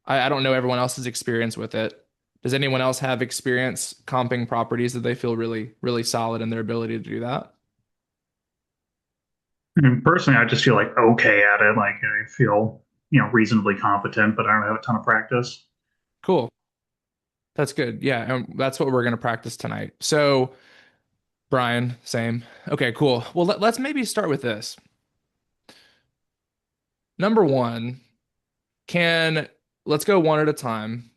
I don't know everyone else's experience with it. Does anyone else have experience comping properties that they feel really, really solid in their ability to do that? I mean, personally, I just feel like okay at it. Like I feel, reasonably competent, but I don't have a ton of practice. Cool. That's good. Yeah, and that's what we're going to practice tonight. So, Brian, same. Okay, cool. Well, let's maybe start with this. Number one, can let's go one at a time.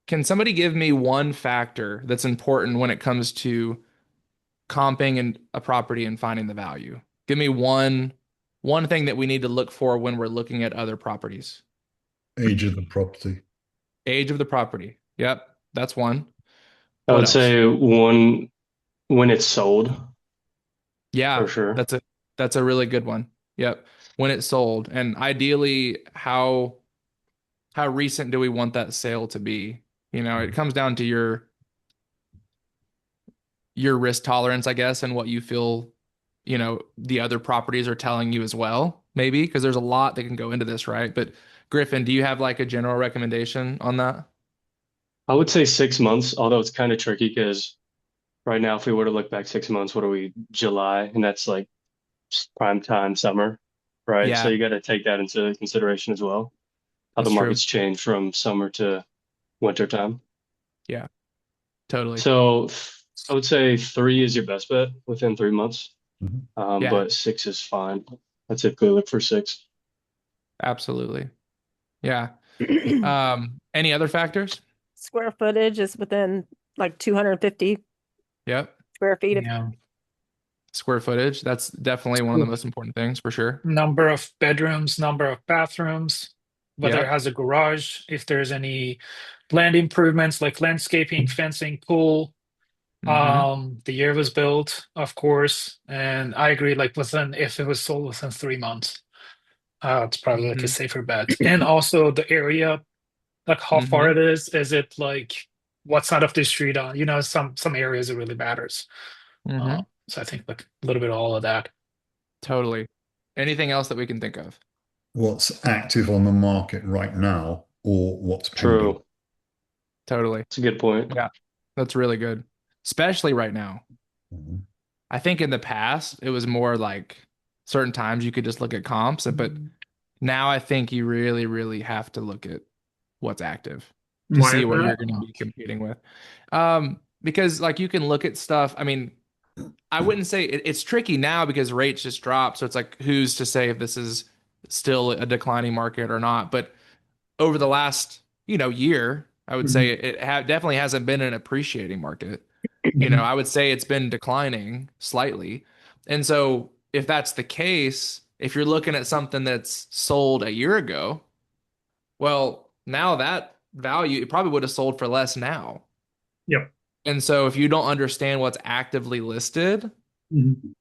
Can somebody give me one factor that's important when it comes to comping and a property and finding the value? Give me one thing that we need to look for when we're looking at other properties. Age of the property. Age of the property. Yep, that's one. I What would else? say one when it's sold for Yeah, sure. that's a really good one. Yep. When it's sold. And ideally, how recent do we want that sale to be? It comes down to your risk tolerance, I guess, and what you feel, the other properties are telling you as well, maybe, because there's a lot that can go into this, right? But Griffin, do you have like a general recommendation on that? I would say 6 months, although it's kind of tricky because right now, if we were to look back 6 months, what are we, July? And that's like prime time summer, right? So Yeah, you got to take that into consideration as well, how the that's true. market's changed from summer to winter time. Yeah, totally. So I would say three is your best bet within 3 months, Mhm. Yeah, but six is fine. I typically look for six. absolutely. Yeah. Any other factors? Square footage is within like 250 Yep. square feet of Yeah. Square footage. That's definitely one of the most important things for sure. Number of bedrooms, number of bathrooms, whether it Yep. has a garage, if there's any land improvements like landscaping, fencing, pool, Hmm. the year it was built, of course. And I agree, like if it was sold within 3 months, it's probably like a Hmm. safer bet. And also the area, like how far Hmm. it is. Is it like what side of the street on? Some areas it really matters. Uh, Hmm. so I think like a little bit of all of that. Totally. Anything else that we can think of? What's active on the market right now or what's pending? True. Totally. It's a good point. Yeah, that's really good. Especially right now. Mhm. I think in the past it was more like certain times you could just look at comps, but now I think you really, really have to look at what's active to Why see is what you're that? going to be competing with. Because like you can look at stuff. I mean, I wouldn't say it's tricky now because rates just dropped. So it's like, who's to say if this is still a declining market or not? But over the last, year, I would say Mhm. it definitely hasn't been an appreciating market. Mhm. I would say it's been declining slightly. And so if that's the case, if you're looking at something that's sold a year ago, well, now that value, it probably would have sold for less now. Yep. And so if you don't understand what's actively listed, Mhm.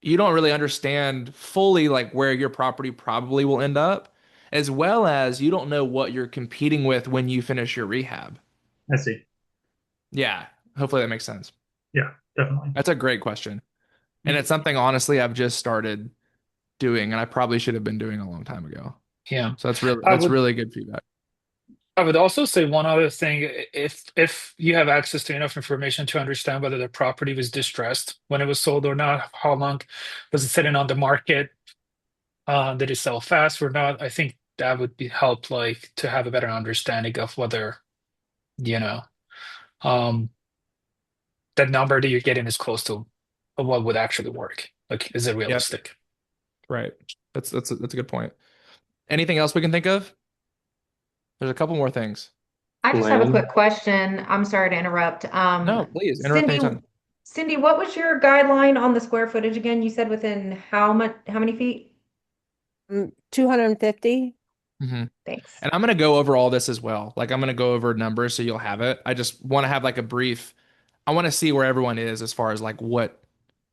you don't really understand fully like where your property probably will end up, as well as you don't know what you're competing with when you finish your rehab. I see. Yeah, hopefully that makes sense. Yeah, definitely. That's a great question. And Mhm. it's something honestly I've just started doing and I probably should have been doing a long time ago. Yeah. So that's really I that's would really good feedback. I would also say one other thing, if you have access to enough information to understand whether the property was distressed when it was sold or not, how long was it sitting on the market, did it sell fast or not? I think that would be help like to have a better understanding of whether, you know, um the number that you're getting is close to what would actually work. Like, is it Yep, realistic? right. That's a good point. Anything else we can think of? There's a couple more things. I just have a quick Land. question. I'm sorry to interrupt. No, please interrupt Cindy, anytime. Cindy, what was your guideline on the square footage again? You said within how many feet? 250. Hmm. Thanks. And I'm gonna go over all this as well. Like I'm gonna go over numbers so you'll have it. I just want to have like a brief. I want to see where everyone is as far as like what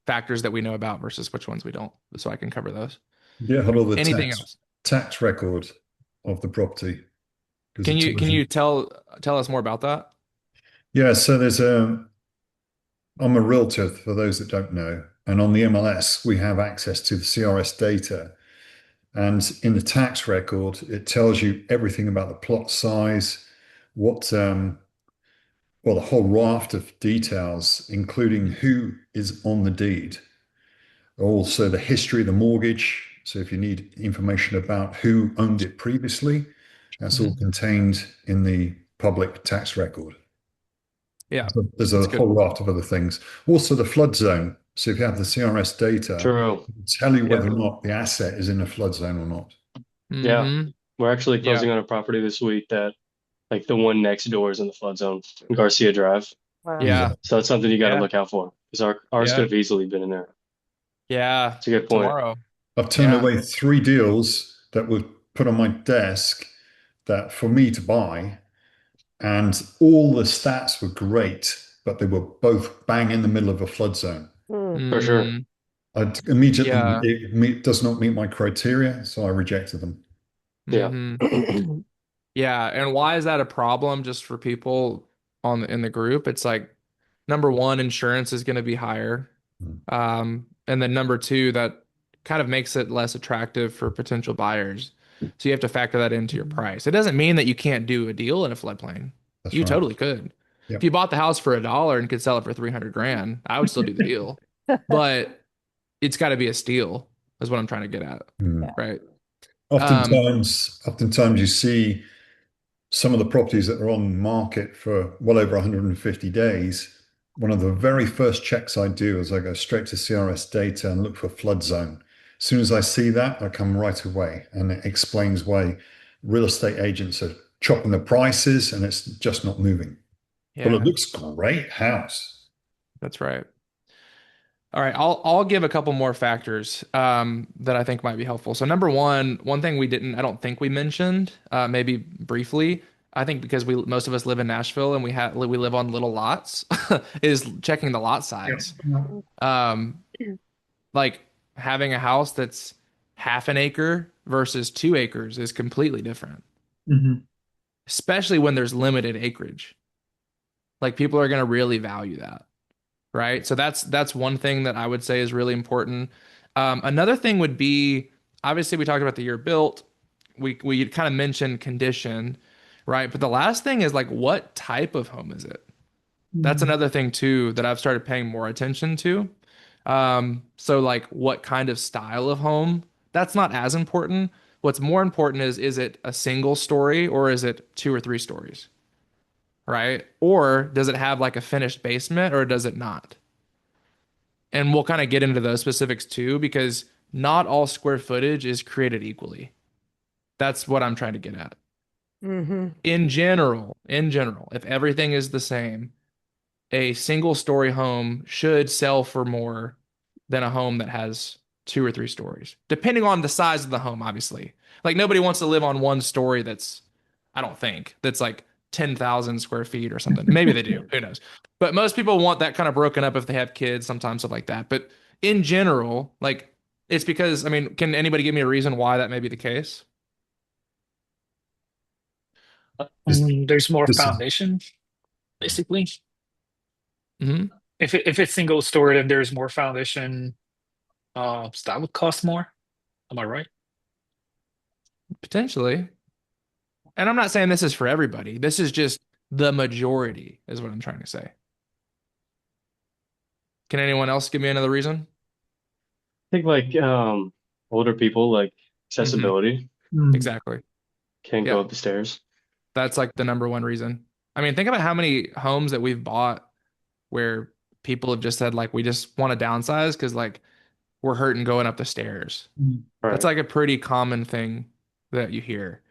factors that we know about versus which ones we don't, so I can cover those. Yeah, hello, the Anything tax else? tax record of the property because Can it you tells can you. you tell us more about that? Yeah, so I'm a realtor for those that don't know, and on the MLS we have access to the CRS data, And in the tax record, it tells you everything about the plot size, what, well, the whole raft of details, including who is on the deed, also the history of the mortgage. So if you need information about who owned it previously, that's all Mhm. contained in the public tax record. Yeah, There's a that's whole good. raft of other things. Also, the flood zone. So if you have the CRS data, True. it will tell you whether Yeah. or not the asset is in a flood zone or not. Yeah. Hmm. We're actually Yeah. closing on a property this week that like the one next door is in the flood zone, Garcia Drive. Wow. Yeah. Yeah. So that's something you got to Yeah. look out for because ours could Yeah. have easily been in there. Yeah. It's a good point. Tomorrow. I've turned Yeah. away 3 deals that were put on my desk that for me to buy, and all the stats were great, but they were both bang in the middle of a flood zone. Mm. For sure. Mm, Immediately, yeah. does not meet my criteria, so I rejected them. Yeah. Hmm. Yeah. And why is that a problem just for people in the group? It's like number one, insurance is going to be higher. Mm. And then number two, that kind of makes it less attractive for potential buyers. So you have to factor that into your price. It doesn't mean that you can't do a deal in a floodplain. That's You right. totally could. If Yep. you bought the house for $1 and could sell it for 300 grand, I would still do the deal. But it's got to be a steal, is what I'm trying to get at. Mm. Yeah. Right. Um, Oftentimes you see some of the properties that are on market for well over 150 days. One of the very first checks I do is I go straight to CRS data and look for flood zone. As soon as I see that, I come right away, and it explains why real estate agents are chopping the prices and it's just not moving. But it yeah, looks great house. that's right. All right, I'll give a couple more factors that I think might be helpful. So number one thing I don't think we mentioned, maybe briefly, I think because most of us live in Nashville and we live on little lots, is checking the lot Yep. size. Yep. Um, like having a house that's half an acre versus 2 acres is completely different, Mhm. especially when there's limited acreage. Like people are going to really value that. Right? So that's one thing that I would say is really important. Another thing would be obviously we talked about the year built. We kind of mentioned condition, right? But the last thing is like what type of home is it? That's Mhm. another thing too that I've started paying more attention to. So like what kind of style of home? That's not as important. What's more important is it a single story or is it 2 or 3 stories? Right? Or does it have like a finished basement or does it not? And we'll kind of get into those specifics too, because not all square footage is created equally. That's what I'm trying to get at. Hmm. In general, if everything is the same, a single story home should sell for more than a home that has 2 or 3 stories, depending on the size of the home, obviously. Like nobody wants to live on one story I don't think, that's like 10,000 square feet or something. Maybe they do, who knows? But most people want that kind of broken up if they have kids, sometimes stuff like that. But in general, like it's because, I mean, can anybody give me a reason why that may be the case? This, There's more this is foundation, basically. Hmm. If it's single story, then there's more foundation. So that would cost more. Am I right? Potentially. And I'm not saying this is for everybody. This is just the majority, is what I'm trying to say. Can anyone else give me another reason? I think like older people like Hmm. accessibility Mhm. Exactly. can't go Yeah. up the stairs. That's like the number one reason. I mean, think about how many homes that we've bought where people have just said, like, we just want to downsize because, like, we're hurting going up the stairs. Mhm. That's Right. like a pretty common thing that you hear.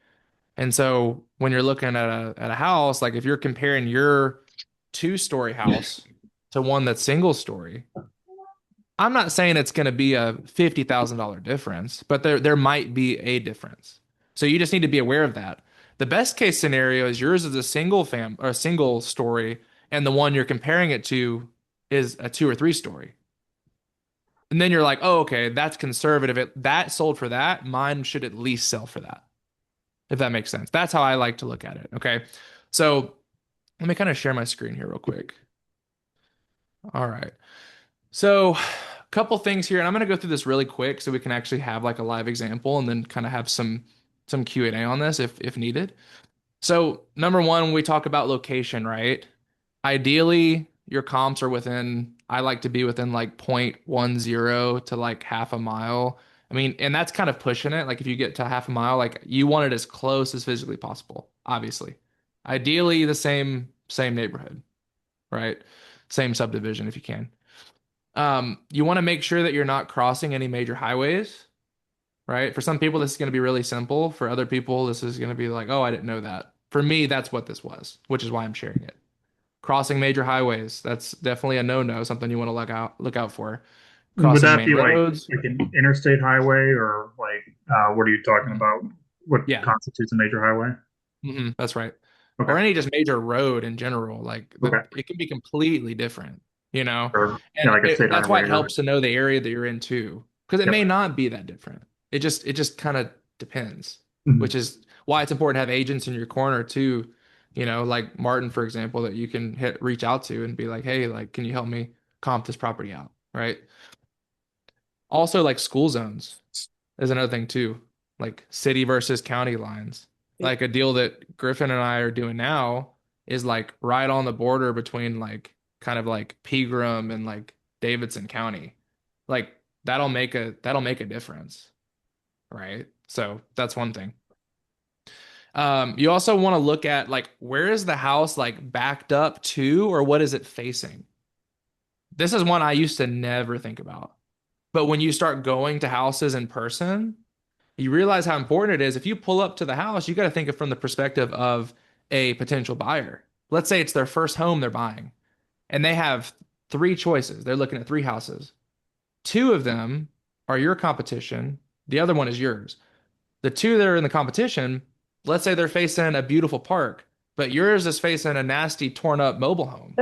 And so when you're looking at a house, like, if you're comparing your 2 story house to one that's single story, I'm not saying it's going to be a $50,000 difference, but there might be a difference. So you just need to be aware of that. The best case scenario is yours is a single story, and the one you're comparing it to is a 2 or 3 story. And then you're like, oh, okay, that's conservative. That sold for that, mine should at least sell for that, if that makes sense. That's how I like to look at it. Okay. So let me kind of share my screen here real quick. All right. So couple things here, and I'm going to go through this really quick so we can actually have like a live example and then kind of have some Q&A on this if needed. So, number one, we talk about location, right? Ideally, your comps are within, I like to be within like 0.10 to like half a mile. I mean, and that's kind of pushing it. Like if you get to half a mile, like you want it as close as physically possible, obviously. Ideally, the same neighborhood, right? Same subdivision if you can. You want to make sure that you're not crossing any major highways, right? For some people, this is going to be really simple. For other people, this is going to be like, oh, I didn't know that. For me, that's what this was, which is why I'm sharing it. Crossing major highways, that's definitely a no-no, something you want to look out for. Would Crossing that main be roads. like an interstate highway, or like what are you talking Mhm. about? What Yeah, constitutes a major highway? that's right. Or Okay. any just major road in general, like Okay. it can be completely different, you know? Or yeah, And like a state that's why highway it or helps to know the area that you're in too, because it yep. may not be that different. It just kind of depends, which Mhm. is why it's important to have agents in your corner too, like Martin, for example, that you can reach out to and be like, hey, like, can you help me comp this property out, right? Also, like school zones is another thing too, like city versus county lines. Yeah. Like a deal that Griffin and I are doing now is like right on the border between like kind of like Pegram and like Davidson County. Like that'll make a difference, right? So that's one thing. You also want to look at like where is the house like backed up to or what is it facing? This is one I used to never think about. But when you start going to houses in person, you realize how important it is. If you pull up to the house, you got to think of from the perspective of a potential buyer. Let's say it's their first home they're buying, and they have three choices. They're looking at three houses. Two of them are your competition, the other one is yours. The two that are in the competition, let's say they're facing a beautiful park, but yours is facing a nasty, torn up mobile home,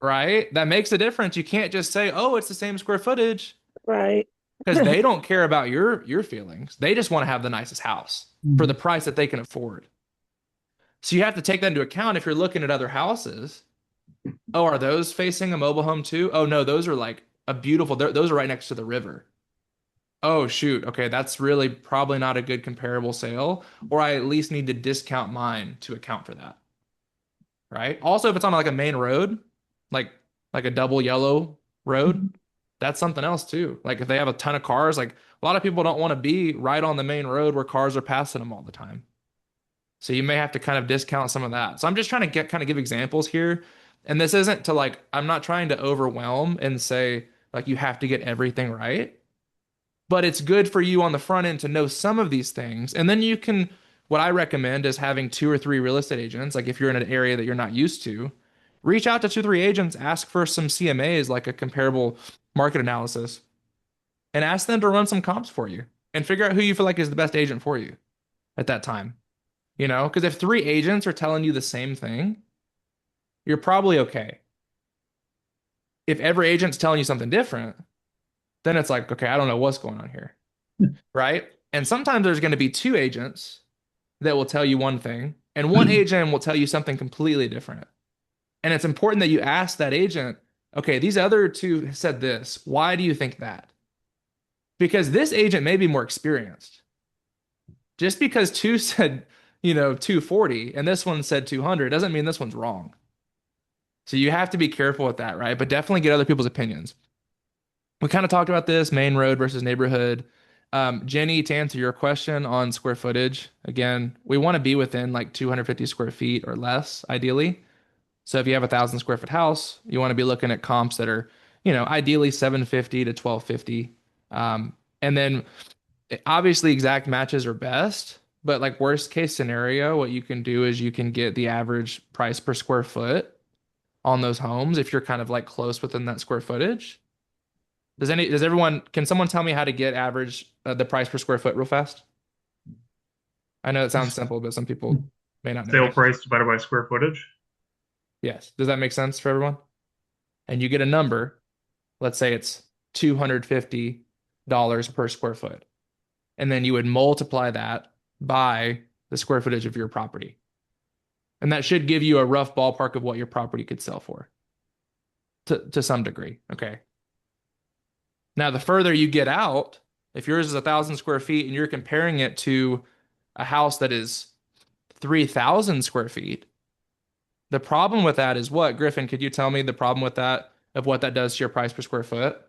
right? That makes a difference. You can't just say, oh, it's the same square footage. Right. Because they don't care about your feelings. They just want to have the nicest house for the Mhm. price that they can afford. So you have to take that into account if you're looking at other houses. Oh, are those facing a mobile home too? Oh no, those are like a beautiful. Those are right next to the river. Oh shoot. Okay, that's really probably not a good comparable sale, or I at least need to discount mine to account for that. Right? Also, if it's on like a main road, like like a double yellow road, that's something else too. Like if they have a ton of cars, like a lot of people don't want to be right on the main road where cars are passing them all the time. So you may have to kind of discount some of that. So I'm just trying to get kind of give examples here. And this isn't to like, I'm not trying to overwhelm and say like you have to get everything right, but it's good for you on the front end to know some of these things. And then you can, what I recommend is having two or three real estate agents. Like if you're in an area that you're not used to, reach out to two, three agents, ask for some CMAs, like a comparable market analysis, and ask them to run some comps for you and figure out who you feel like is the best agent for you at that time. Because if three agents are telling you the same thing, you're probably okay. If every agent's telling you something different, then it's like, okay, I don't know what's going on here, right? And sometimes there's going to be two agents that will tell you one thing, and one agent will tell you something completely different. And it's important that you ask that agent, okay, these other two said this. Why do you think that? Because this agent may be more experienced. Just because two said, 240 and this one said 200 doesn't mean this one's wrong. So you have to be careful with that, right? But definitely get other people's opinions. We kind of talked about this main road versus neighborhood. Jenny, to answer your question on square footage, again, we want to be within like 250 square feet or less, ideally. So if you have 1,000 square foot house, you want to be looking at comps that are, ideally 750 to 1250. And then obviously exact matches are best, but like worst case scenario, what you can do is you can get the average price per square foot on those homes if you're kind of like close within that square footage. Can someone tell me how to get average the price per square foot real fast? I know it sounds simple, but some people may not know Sale this. price divided by square footage. Yes. Does that make sense for everyone? And you get a number, let's say it's $250 per square foot. And then you would multiply that by the square footage of your property. And that should give you a rough ballpark of what your property could sell for to some degree. Okay. Now, the further you get out, if yours is 1,000 square feet and you're comparing it to a house that is 3,000 square feet, the problem with that is what? Griffin, could you tell me the problem with that, of what that does to your price per square foot?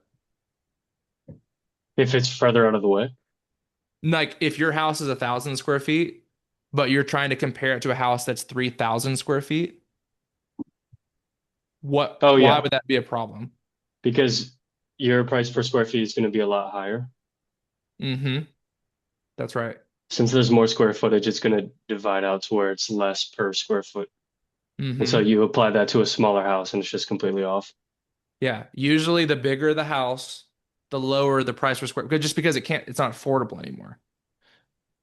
If it's further out of the way. Like if your house is 1,000 square feet, but you're trying to compare it to a house that's 3,000 square feet, Oh why yeah, would that be a problem? because your price per square feet is going to be a lot higher. Mm-hmm. That's right. Since there's more square footage, it's going to divide out to where it's less per square foot. And so Mm-hmm. you apply that to a smaller house and it's just completely off. Yeah. Usually the bigger the house, the lower the price per square, just because it's not affordable anymore.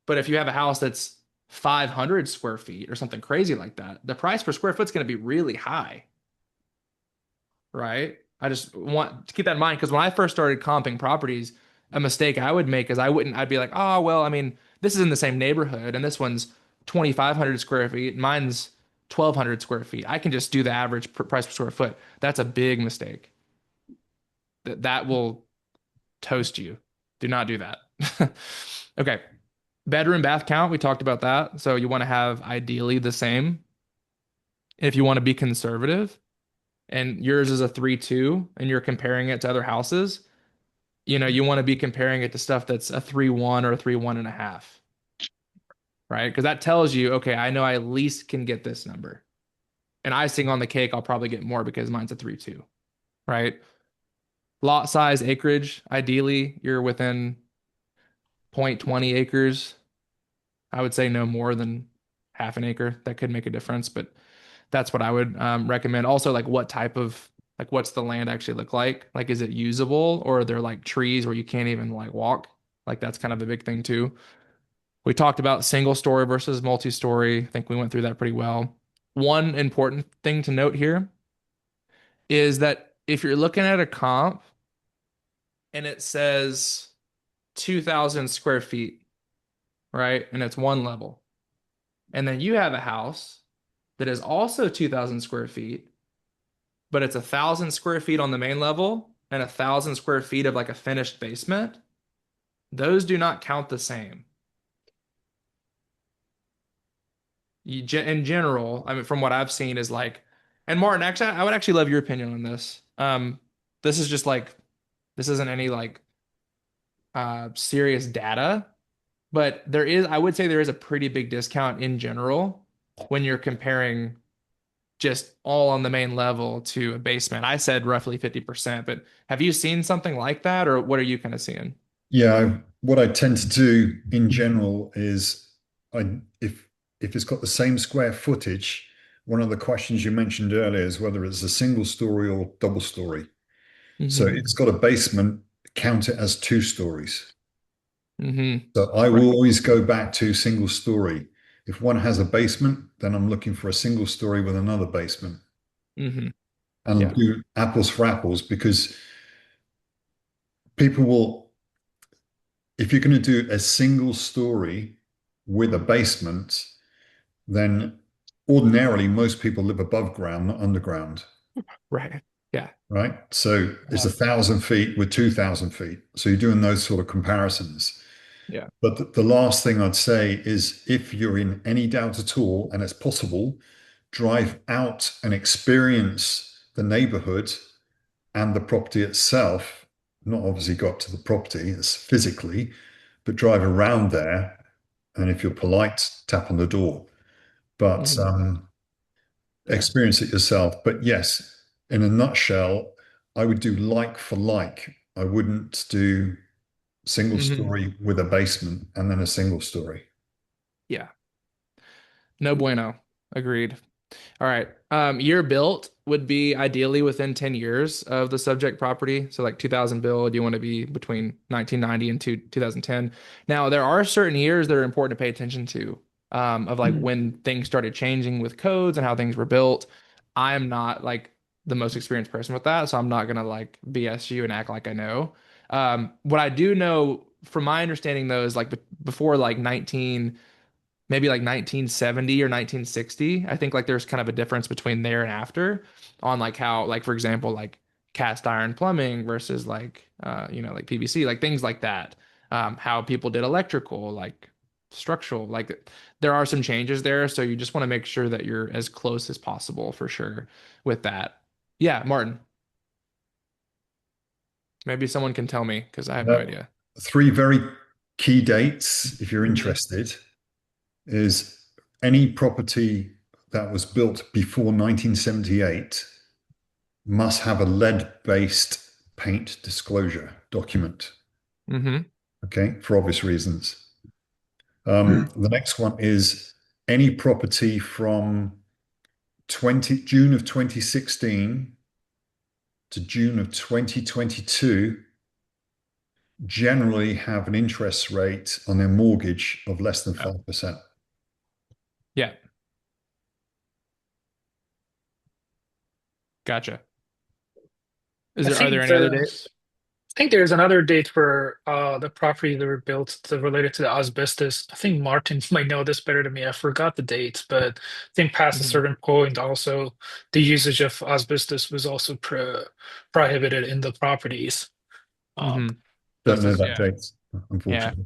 But if you have a house that's 500 square feet or something crazy like that, the price per square foot is going to be really high, right? I just want to keep that in mind because when I first started comping properties, a mistake I would make is I'd be like, oh, well, I mean, this is in the same neighborhood and this one's 2,500 square feet, mine's 1,200 square feet. I can just do the average price per square foot. That's a big mistake. That will toast you. Do not do that. Okay. Bedroom bath count, we talked about that. So you want to have ideally the same. If you want to be conservative and yours is a 3-2 and you're comparing it to other houses, you want to be comparing it to stuff that's a 3-1 or a 3-1.5, right? Because that tells you, okay, I know I at least can get this number. And icing on the cake, I'll probably get more because mine's a 3-2, right? Lot size, acreage, ideally you're within 0.20 acres. I would say no more than half an acre. That could make a difference, but that's what I would recommend. Also, like what's the land actually look like? Like, is it usable or are there like trees where you can't even like walk? Like that's kind of a big thing too. We talked about single story versus multi-story. I think we went through that pretty well. One important thing to note here is that if you're looking at a comp and it says 2,000 square feet, right? And it's one level. And then you have a house that is also 2,000 square feet, but it's 1,000 square feet on the main level and 1,000 square feet of like a finished basement. Those do not count the same. In general, I mean, from what I've seen is like, and Martin, actually, I would actually love your opinion on this. This is just like, this isn't any like serious data, but I would say there is a pretty big discount in general when you're comparing just all on the main level to a basement. I said roughly 50%, but have you seen something like that, or what are you kind of seeing? Yeah, what I tend to do in general is I if it's got the same square footage, one of the questions you mentioned earlier is whether it's a single story or double story. So Hmm. it's got a basement, count it as two stories. Hmm. So I Right. will always go back to single story. If one has a basement, then I'm looking for a single story with another basement Hmm. and Yeah. do apples for apples because people will, if you're going to do a single story with a basement, then ordinarily most people live above ground, not underground, Right. Yeah. right? So it's Yeah. 1,000 feet with 2,000 feet. So you're doing those sort of comparisons. Yeah. But the last thing I'd say is if you're in any doubt at all, and it's possible, drive out and experience the neighborhood and the property itself. Not obviously got to the property, it's physically, but drive around there. And if you're polite, tap on the door. But Hmm. Yeah. experience it yourself. But yes, in a nutshell, I would do like for like. I wouldn't do single Hmm. story with a basement and then a single story. Yeah. No bueno. Agreed. All right. Year built would be ideally within 10 years of the subject property. So like 2000 build, you want to be between 1990 and 2010. Now, there are certain years that are important to pay attention to, of like when things started changing with codes and how things were built. I am not like the most experienced person with that, so I'm not gonna like BS you and act like I know. What I do know from my understanding though is like before like 19 maybe like 1970 or 1960. I think like there's kind of a difference between there and after on like how, like for example, like cast iron plumbing versus like like PVC, like things like that. How people did electrical, like structural, like there are some changes there, so you just want to make sure that you're as close as possible for sure with that. Yeah, Martin, maybe someone can tell me because I have no Uh, idea. Three very key dates, if you're Mhm. interested, is any property that was built before 1978 must have a lead-based paint disclosure document. Mm-hmm. Okay, for obvious reasons. The next one is any property from 20 June of 2016 to June of 2022 generally have an interest rate on their mortgage of less than Oh, 5%. yeah, gotcha. I Are there think any other dates? I think there's another date for the property that were built related to the asbestos. I think Martin might know this better than me. I forgot the date, but I think past a Mm-hmm. certain point, also the usage of asbestos was also prohibited in the properties. Um, Mm-hmm. Don't This know is that yeah. date, Yeah. unfortunately.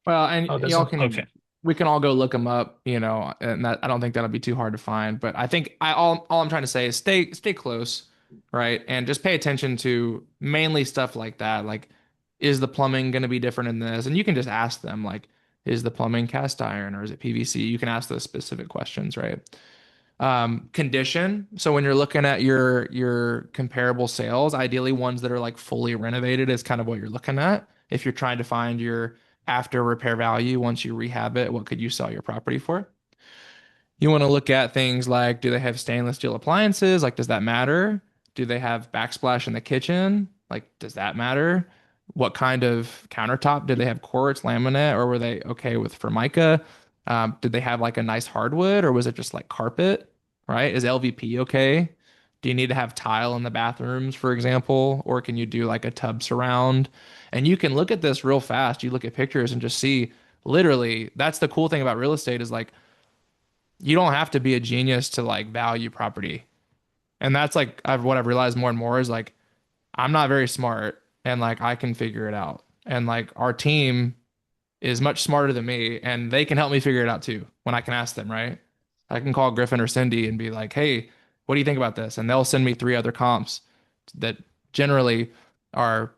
Well, and oh, y'all doesn't can okay. we can all go look them up, and that I don't think that'll be too hard to find. But I think all I'm trying to say is stay close, right? And just pay attention to mainly stuff like that. Like, is the plumbing going to be different in this? And you can just ask them, like, is the plumbing cast iron or is it PVC? You can ask those specific questions, right? Condition. So when you're looking at your comparable sales, ideally ones that are like fully renovated is kind of what you're looking at. If you're trying to find your after repair value once you rehab it, what could you sell your property for? You want to look at things like, do they have stainless steel appliances? Like, does that matter? Do they have backsplash in the kitchen? Like, does that matter? What kind of countertop? Did they have quartz, laminate, or were they okay with Formica? Did they have like a nice hardwood, or was it just like carpet? Right? Is LVP okay? Do you need to have tile in the bathrooms, for example, or can you do like a tub surround? And you can look at this real fast. You look at pictures and just see literally, that's the cool thing about real estate is like you don't have to be a genius to like value property. And that's like what I've realized more and more is like I'm not very smart and like I can figure it out. And like our team is much smarter than me and they can help me figure it out too when I can ask them, right? I can call Griffin or Cindy and be like, "Hey, what do you think about this?" And they'll send me three other comps that generally are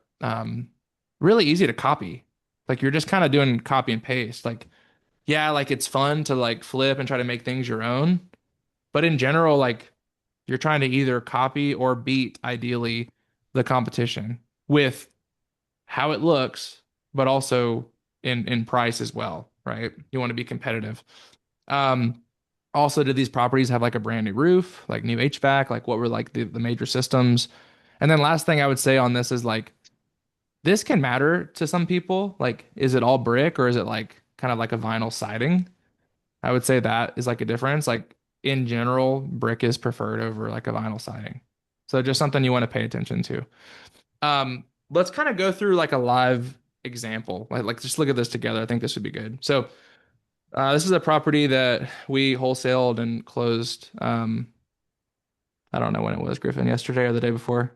really easy to copy. Like you're just kind of doing copy and paste. Like yeah, like it's fun to like flip and try to make things your own. But in general, like you're trying to either copy or beat, ideally, the competition with how it looks, but also in price as well, right? You want to be competitive. Um, Also, did these properties have like a brand new roof, like new HVAC? Like what were like the major systems? And then last thing I would say on this is like this can matter to some people. Like, is it all brick or is it like kind of like a vinyl siding? I would say that is like a difference. Like in general, brick is preferred over like a vinyl siding. So just something you want to pay attention to. Let's kind of go through like a live example. Like just look at this together. I think this would be good. So this is a property that we wholesaled and closed. I don't know when it was, Griffin, yesterday or the day before.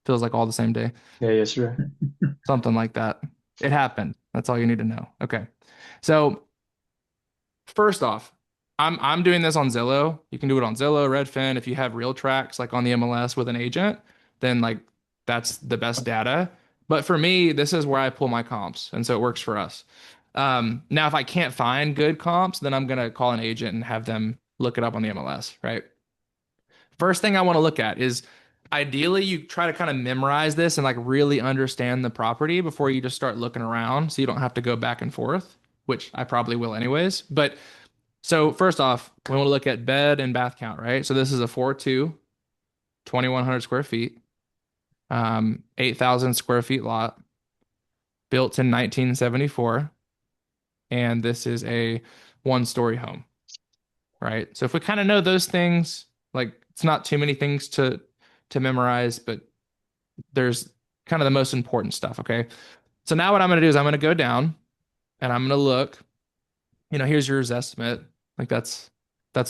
Feels like all the same day. Yeah, yesterday. Something like that. It happened. That's all you need to know. Okay. So first off, I'm doing this on Zillow. You can do it on Zillow, Redfin. If you have real tracks like on the MLS with an agent, then like that's the best data. But for me, this is where I pull my comps, and so it works for us. Now, if I can't find good comps, then I'm gonna call an agent and have them look it up on the MLS, right? First thing I want to look at is ideally you try to kind of memorize this and like really understand the property before you just start looking around so you don't have to go back and forth, which I probably will anyways. But so first off, we want to look at bed and bath count, right? So this is a 4-2, 2,100 square feet, 8,000 square feet lot, built in 1974, and this is a one-story home, right? So if we kind of know those things, like it's not too many things to memorize, but there's kind of the most important stuff, okay? So now what I'm going to do is I'm going to go down and I'm going to look, here's your estimate. Like that's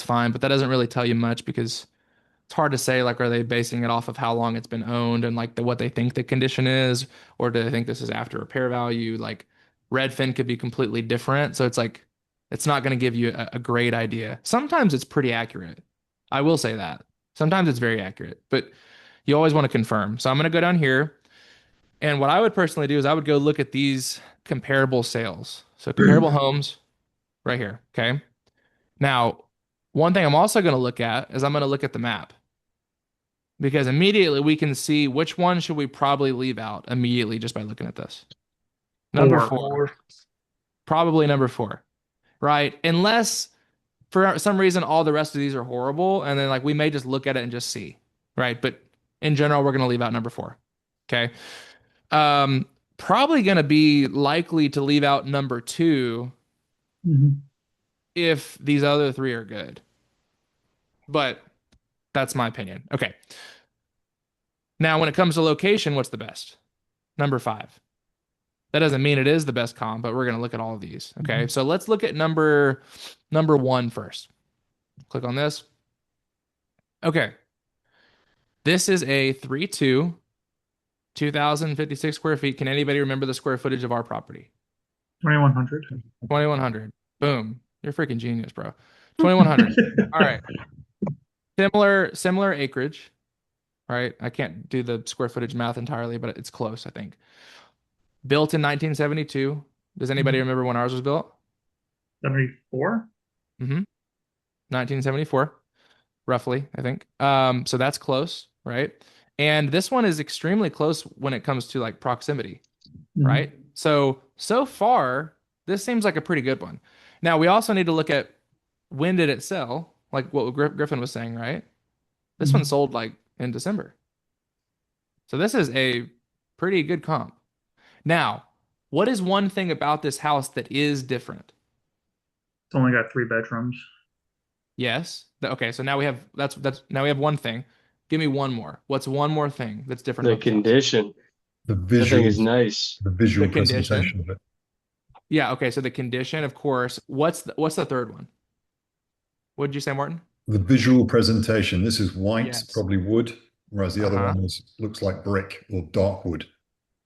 fine, but that doesn't really tell you much because It's hard to say, like, are they basing it off of how long it's been owned and like what they think the condition is, or do they think this is after repair value? Like Redfin could be completely different. So it's like it's not going to give you a great idea. Sometimes it's pretty accurate. I will say that. Sometimes it's very accurate, but you always want to confirm. So I'm going to go down here. And what I would personally do is I would go look at these comparable sales. So comparable homes right here. Okay. Now, one thing I'm also going to look at is I'm going to look at the map because immediately we can see which one should we probably leave out immediately just by looking at this. Number Four. four, probably number four, right? Unless for some reason all the rest of these are horrible, and then like we may just look at it and just see, right? But in general, we're going to leave out number four. Okay. Probably going to be likely to leave out number two Mhm. if these other three are good. But that's my opinion. Okay. Now, when it comes to location, what's the best? Number five. That doesn't mean it is the best comp, but we're going to look at all of these. Okay. So let's look at number one first. Click on this. Okay. This is a 3-2, 2,056 square feet. Can anybody remember the square footage of our property? 2,100. 2,100. Boom. You're a freaking genius, bro. 2,100. All right. Similar acreage, right? I can't do the square footage math entirely, but it's close, I think. Built in 1972. Does anybody remember when ours was built? 74? Mm-hmm. 1974, roughly, I think. So that's close, right? And this one is extremely close when it comes to like proximity, right? So far, this seems like a pretty good one. Now, we also need to look at when did it sell? Like what Griffin was saying, right? This one sold like in December. So this is a pretty good comp. Now, what is one thing about this house that is different? It's only got 3 bedrooms. Yes. Okay, so now we have that's now we have one thing. Give me one more. What's one more thing that's different The about this house? condition. The That thing is visuals, nice. the visual The condition. presentation of it. Yeah, okay, so the condition, of course. What's the third one? What did you say, Martin? The visual presentation. This is white, Yes. probably wood, whereas the other Uh-huh. one looks like brick or dark wood.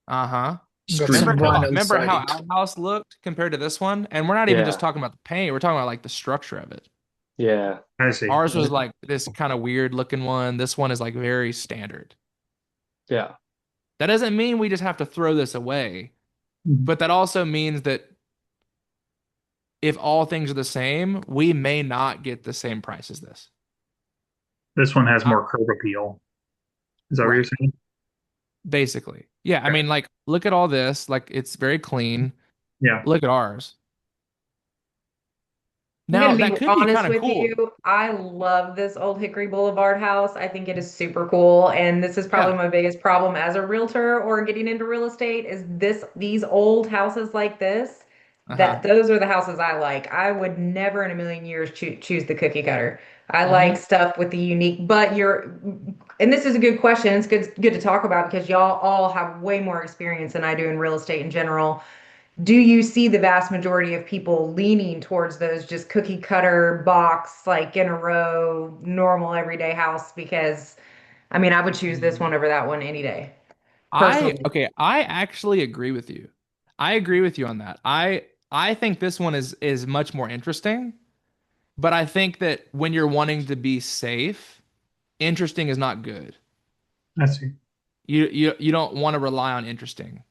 Uh-huh. Got Street. some vinyl Remember how siding. our house looked compared to this one? And we're not even just Yeah. talking about the paint, we're talking about like the structure of it. Yeah. I see. Ours was like this kind of weird looking one. This one is like very standard. Yeah. That doesn't mean we just have to throw this away, Mhm. but that also means that if all things are the same, we may not get the same price as this. This one has more curb appeal. Is that what you're Right. saying? Basically. Yeah, I mean, like, look at all this. Like, it's very clean. Yeah. Look at ours. I'm Now, gonna that be could be honest kind of with cool. you. I love this Old Hickory Boulevard house. I think it is super cool. And this is probably Yeah. my biggest problem as a realtor or getting into real estate is these old houses like this, Uh-huh. those are the houses I like. I would never in a million years choose the cookie cutter. I Mhm. like stuff with the unique, and this is a good question. It's good to talk about because y'all all have way more experience than I do in real estate in general. Do you see the vast majority of people leaning towards those just cookie cutter box, like in a row, normal everyday house? Because I mean, I would choose this one over that one any day, personally. I actually agree with you. I agree with you on that. I think this one is much more interesting, but I think that when you're wanting to be safe, interesting is not good. I see. You don't want to rely on interesting.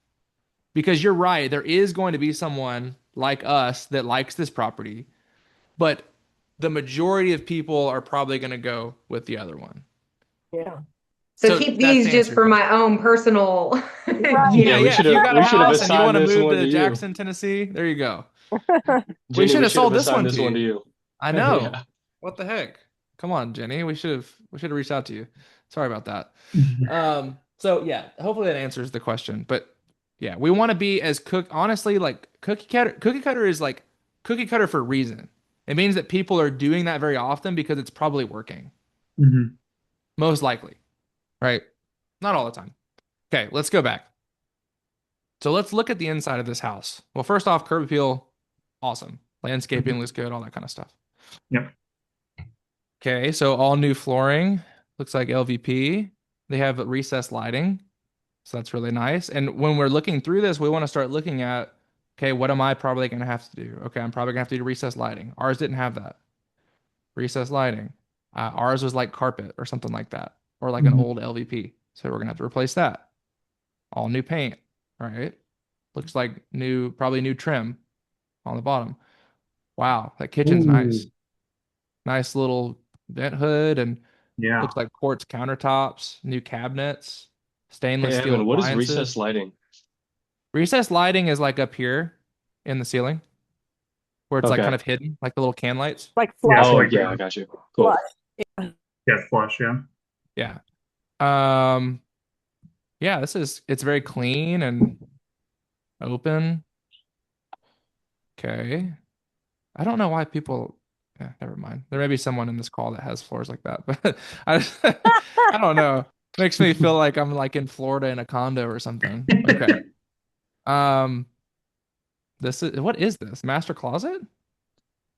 Because you're right, there is going to be someone like us that likes this property, but the majority of people are probably going to go with the other one. Yeah. So So keep that's these to just answer your for question. my own personal, Right. you Yeah, know, We yeah. If you got a we should have house and you want assigned to this move one to to you. Jackson, Tennessee, there you go. We Jenny, should we have should have sold this one assigned this to one to you. you. I know. Yeah. What the heck? Come on, Jenny. We should have reached out to you. Sorry about that. So yeah, hopefully that answers the question. But yeah, we want to be as honestly, like cookie cutter is like cookie cutter for a reason. It means that people are doing that very often because it's probably working. Mhm. Most likely. Right? Not all the time. Okay, let's go back. So let's look at the inside of this house. Well, first off, curb appeal, awesome. Landscaping looks good, all that kind of stuff. Yep. Okay, so all new flooring. Looks like LVP. They have recessed lighting, so that's really nice. And when we're looking through this, we want to start looking at, okay, what am I probably going to have to do? Okay, I'm probably going to have to do recessed lighting. Ours didn't have that. Recessed lighting. Ours was like carpet or something like that, or like an Mhm. old LVP. So we're going to have to replace that. All new paint. All right. Looks like new, probably new trim on the bottom. Wow, that kitchen's nice. Ooh, Nice little vent hood and yeah. looks like quartz countertops, new cabinets, Hey stainless steel Evan, what is recessed appliances. lighting? Recessed lighting is like up here in the ceiling where it's like kind Okay. of hidden, like the little can lights. Like Yeah, flush, so Oh like yeah, I got you. flush. Cool. yeah, flush, yeah. Yeah. Um, yeah, it's very clean and open. Okay. I don't know why people, yeah, never mind. There may be someone in this call that has floors like that, but I I don't know. Makes me feel like I'm like in Florida in a condo or something. Okay. Um, this is what is this? Master closet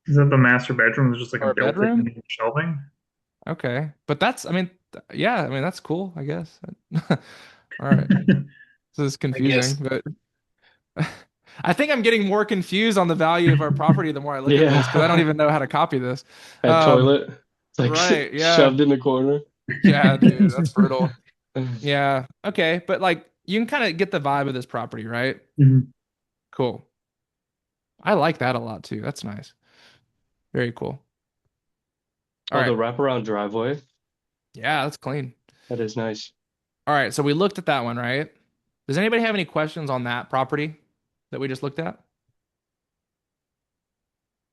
Is that the master bedroom? There's just like a or a bedroom? built-in shelving. Okay. But that's, I mean, yeah, I mean that's cool, I guess. All right. This is I guess. confusing, but I think I'm getting more confused on the value of our property the more I look at this because I don't Yeah. even know how to copy this. That Um, toilet. It's like right, yeah. shoved in the corner. Yeah, dude, that's brutal. Yeah. Okay, but like you can kind of get the vibe of this property, right? Mhm. Cool. I like that a lot too. That's nice. Very cool. All Oh, the right. wraparound driveway. Yeah, that's clean. That is nice. All right, so we looked at that one, right? Does anybody have any questions on that property that we just looked at?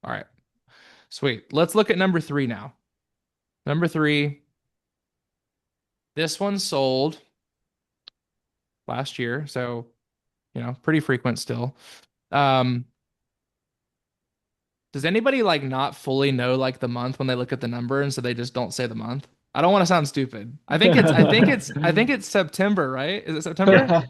All right. Sweet. Let's look at number 3 now. Number 3, this one sold last year, so pretty frequent still. Um, does anybody like not fully know like the month when they look at the number and so they just don't say the month? I don't want to sound stupid. I think it's September, right? Is it September?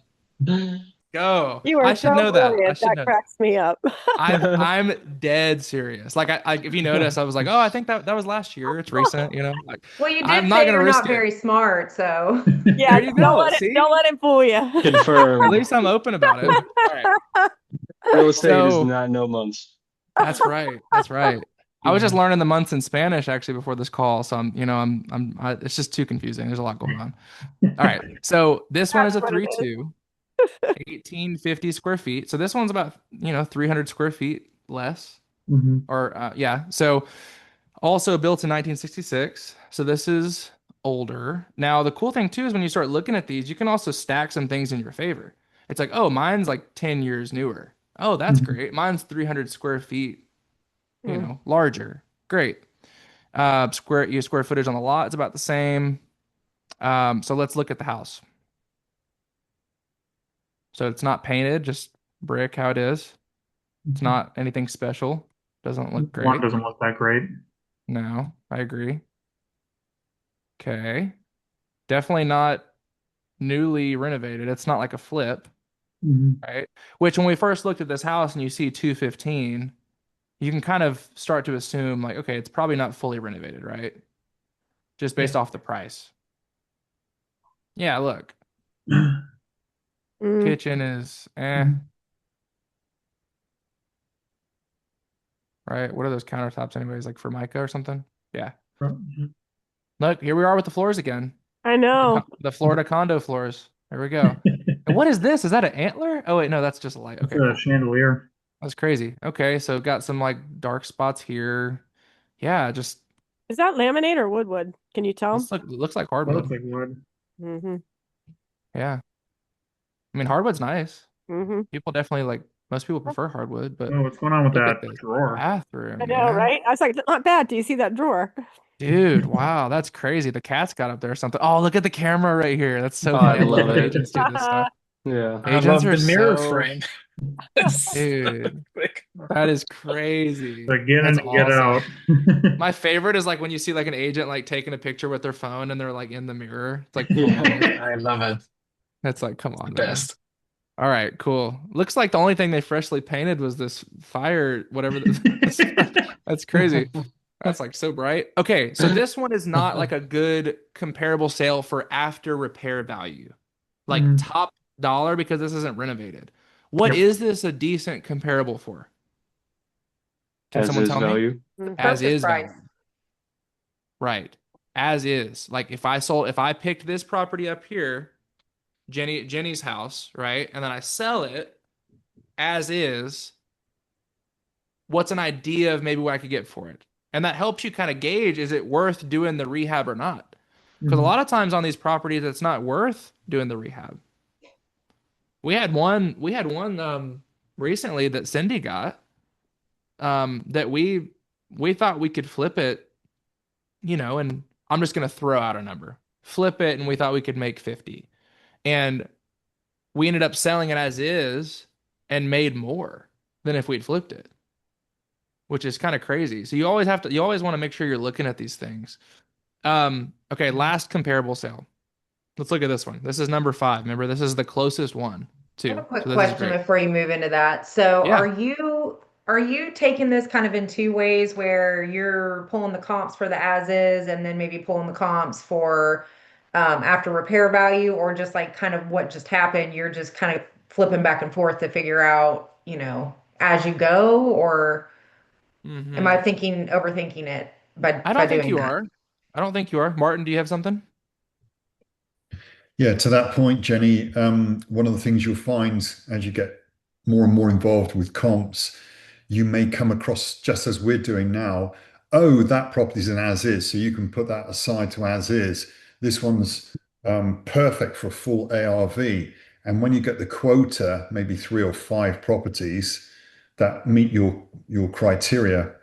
Go. You are I should so know that. I brilliant. should That know. cracks me up. I'm dead serious. Like if you notice, I was like, oh, I think that was last year. It's recent, Like Well, you I'm did not say gonna you're risk not it. very smart, so Yeah, There you go. See? don't let him fool you. At Confirmed. least I'm open about it. All right. Real estate is So not no months. that's right. That's right. I was just learning the months in Spanish actually before this call, so it's just too confusing. There's a lot going on. All right. So this one is That's a what it is. 3-2, 1850 square feet. So this one's about, 300 square feet less. Mhm. Or yeah. So also built in 1966. So this is older. Now the cool thing too is when you start looking at these, you can also stack some things in your favor. It's like, oh, mine's like 10 years newer. Oh, that's Mhm. great. Mine's 300 square feet, Mm. larger. Great. Square footage on the lot is about the same. So let's look at the house. So it's not painted, just brick how it is. It's not anything special. Doesn't look One great. doesn't look that great. No, I agree. Okay. Definitely not newly renovated. It's not like a flip, Mhm. right? Which when we first looked at this house and you see 215, you can kind of start to assume like, okay, it's probably not fully renovated, right? Just based Yeah. off the price. Yeah, look, Mm. kitchen is Mhm. right? What are those countertops anyways? Like Formica or something? Yeah. Mhm. Look, here we are with the floors again. I know. The Florida condo floors. There we go. And what is this? Is that an antler? Oh wait, no, that's just a light. It's Okay, a cool. chandelier. That's crazy. Okay, so got some like dark spots here. Yeah, just Is that laminate or wood? Can you tell? looks like That looks hardwood. like wood. Mm-hmm. Yeah. I mean hardwood's nice. Mm-hmm. People definitely like most people prefer hardwood, but Oh, what's going on with look at that this drawer? I bathroom. know, Yeah. right? I was like, not bad. Do you see that drawer? Dude, wow, that's crazy. The cat's got up there or something. Oh, look at the camera right here. That's so Oh, I funny. I love love when it. agents do this stuff. Yeah. I Agents love are the mirror so, frame. It's dude, like, that is crazy. Like get in That's and get out. awesome. My favorite is like when you see like an agent like taking a picture with their phone and they're like in the mirror. It's like hilarious. Yeah. I love it. It's like, come The on, man. best. All right, cool. Looks like the only thing they freshly painted was this fire, whatever. That's crazy. That's like so bright. Okay, so this one is not like a good comparable sale for after repair value, like Mm, top dollar because this isn't renovated. What yep. is this a decent comparable for? Can As someone is tell me? value. As Purchase is price. value. Right. As is. Like if I picked this property up here, Jenny's house, right? And then I sell it as is, what's an idea of maybe what I could get for it? And that helps you kind of gauge, is it worth doing the rehab or not? Because a Mhm. lot of times on these properties, it's not worth doing the rehab. We had one recently that Cindy got that we thought we could flip it, and I'm just gonna throw out a number. Flip it and we thought we could make 50. And we ended up selling it as is and made more than if we'd flipped it, which is kind of crazy. So you always want to make sure you're looking at these things. Okay, last comparable sale. Let's look at this one. This is number 5. Remember, this is the closest one I have a too. quick So this is question great. before you move into that. So Yeah. are you taking this kind of in two ways where you're pulling the comps for the as is and then maybe pulling the comps for after repair value, or just like kind of what just happened, you're just kind of flipping back and forth to figure out, as you go, or am I Hmm. thinking overthinking it by I don't think doing you that? are. I don't think you are. Martin, do you have something? Yeah, to that point, Jenny, one of the things you'll find as you get more and more involved with comps, you may come across, just as we're doing now, oh, that property's an as is, so you can put that aside to as is. This one's perfect for a full ARV. And when you get the quota, maybe 3 or 5 properties that meet your criteria,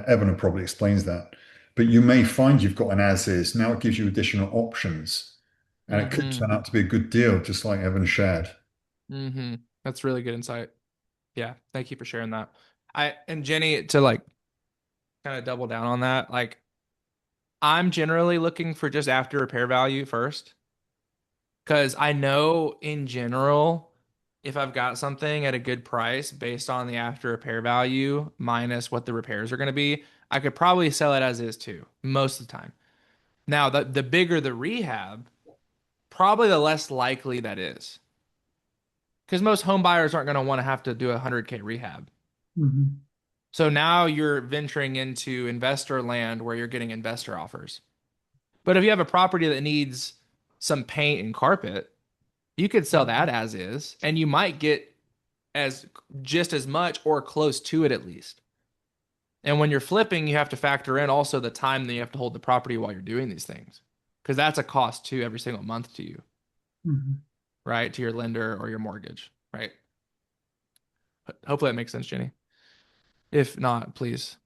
Evan probably explains that. But you may find you've got an as is. Now it gives you additional options. And it could Hmm. turn out to be a good deal, just like Evan shared. Hmm. That's really good insight. Yeah, thank you for sharing that. And Jenny, to like kind of double down on that, like I'm generally looking for just after repair value first. Because I know in general, if I've got something at a good price based on the after repair value minus what the repairs are going to be, I could probably sell it as is too, most of the time. Now, the bigger the rehab, probably the less likely that is. Because most home buyers aren't going to want to have to do a 100K rehab. Mhm. So now you're venturing into investor land where you're getting investor offers. But if you have a property that needs some paint and carpet, you could sell that as is, and you might get as just as much or close to it at least. And when you're flipping, you have to factor in also the time that you have to hold the property while you're doing these things, because that's a cost too every single month to you, Mhm. right? To your lender or your mortgage, right? Hopefully that makes sense, Jenny. If not, please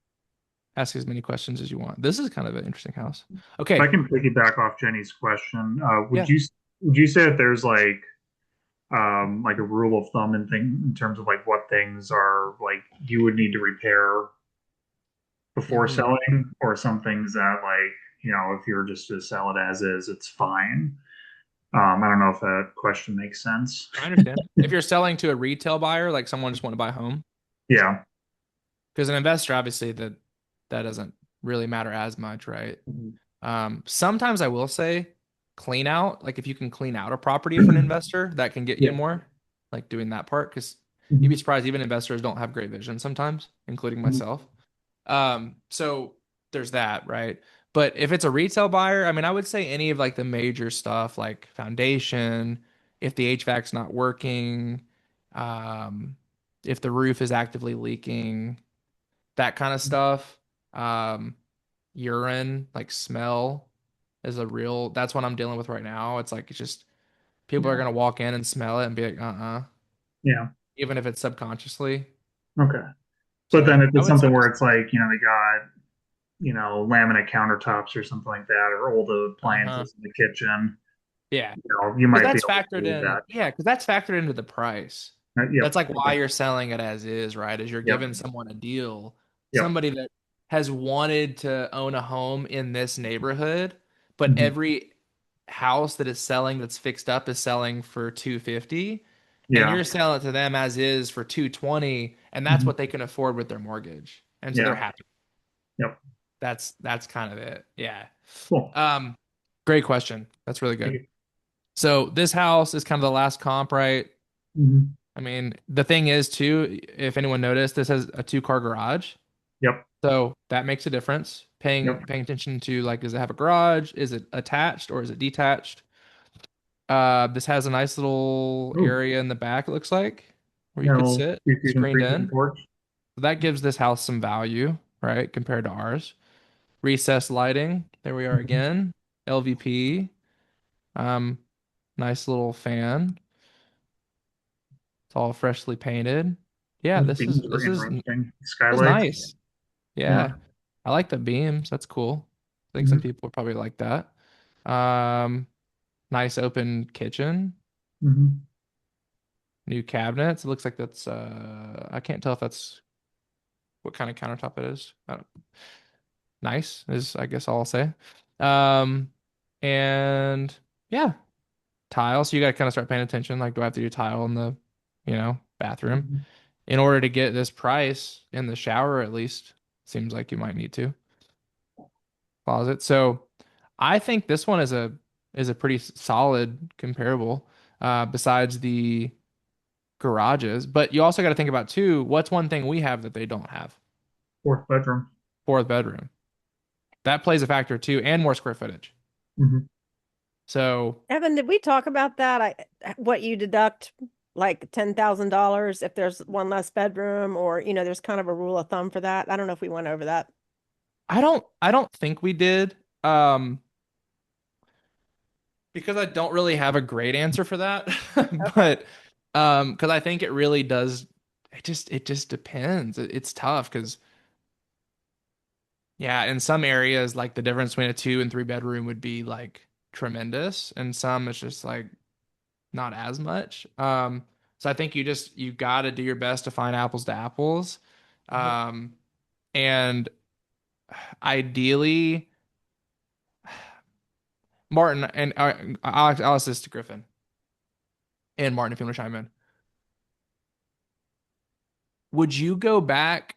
ask as many questions as you want. This is kind of an interesting house. If I Okay. can piggyback off Jenny's question, Yeah. would you say that there's like a rule of thumb in terms of like what things are like you would need to repair before Hmm. selling, or some things that like, if you're just to sell it as is, it's fine. I don't know if that question makes sense. I understand. If you're selling to a retail buyer, like someone just want to buy a home, Yeah. because an investor, obviously, that doesn't really matter as much, right? Sometimes I will say clean out, like if you can clean out a property for an investor, that can get you Yeah. more, like doing that part, because you'd be Mhm. surprised, even investors don't have great vision sometimes, including Mhm. myself. So there's that, right? But if it's a retail buyer, I mean, I would say any of like the major stuff like foundation, if the HVAC's not working, um, if the roof is actively leaking, that kind of stuff. Um, Urine, like smell is a real, that's what I'm dealing with right now. It's like, it's just people are Yeah. gonna walk in and smell it and be like, Yeah. even if it's subconsciously. Okay. But then So if I it's would say something where just, it's like, they got, laminate countertops or something like that, or old uh-huh. appliances in the kitchen, Yeah. you Because might be that's able to factored do in. that. Yeah, because that's factored into the price. That's Yep. like why you're selling it as is, right? Is you're Yep. giving someone a deal, Yep. somebody that has wanted to own a home in this neighborhood, but Mhm. every house that is selling that's fixed up is selling for 250, and Yeah. you're selling it to them as is for 220, and that's Mhm. what they can afford with their mortgage. And so they're Yeah. happy. Yep. That's kind of it. Yeah. Cool. Um, Great question. That's really Thank good. you. So this house is kind of the last comp, right? Mhm. I mean, the thing is too, if anyone noticed, this has a two-car garage. Yep. So that makes a difference. Yep. Paying attention to like, does it have a garage? Is it attached or is it detached? This has a nice little Ooh. area in the back, it looks like, where you Yeah, could well, sit, two season, screened three season in. porch. So that gives this house some value, right, compared to ours. Recessed lighting. There we are Mhm. again. LVP. Um, Nice little fan. It's all freshly painted. Yeah, Those beams this are is interesting. It's Skylights. nice. Yeah. Yeah. I like the beams. That's cool. I think some Hmm. people would probably like that. Um, Nice open kitchen, Hmm. new cabinets. It looks like that's I can't tell if that's what kind of countertop it is. Nice is I guess all I'll say. Um, and yeah, tile. So you got to kind of start paying attention. Like, do I have to do tile in the, bathroom Hmm. in order to get this price in the shower at least? Seems like you might need to closet. So I think this one is a pretty solid comparable. Besides the garages, but you also got to think about too, what's one thing we have that they don't have? Fourth bedroom. Fourth bedroom. That plays a factor too, and more square footage. Hmm. So Evan, did we talk about that? What you deduct, like $10,000 if there's one less bedroom, or there's kind of a rule of thumb for that. I don't know if we went over that. I don't think we did. Because I don't really have a great answer for that. Okay. But because I think it really does, it just depends. It's tough because yeah, in some areas like the difference between a two and three bedroom would be like tremendous, and some it's just like not as much. So I think you got to do your best to find apples to apples. Um, and ideally, Martin and I'll ask this to Griffin and Martin if you want to chime in. Would you go back?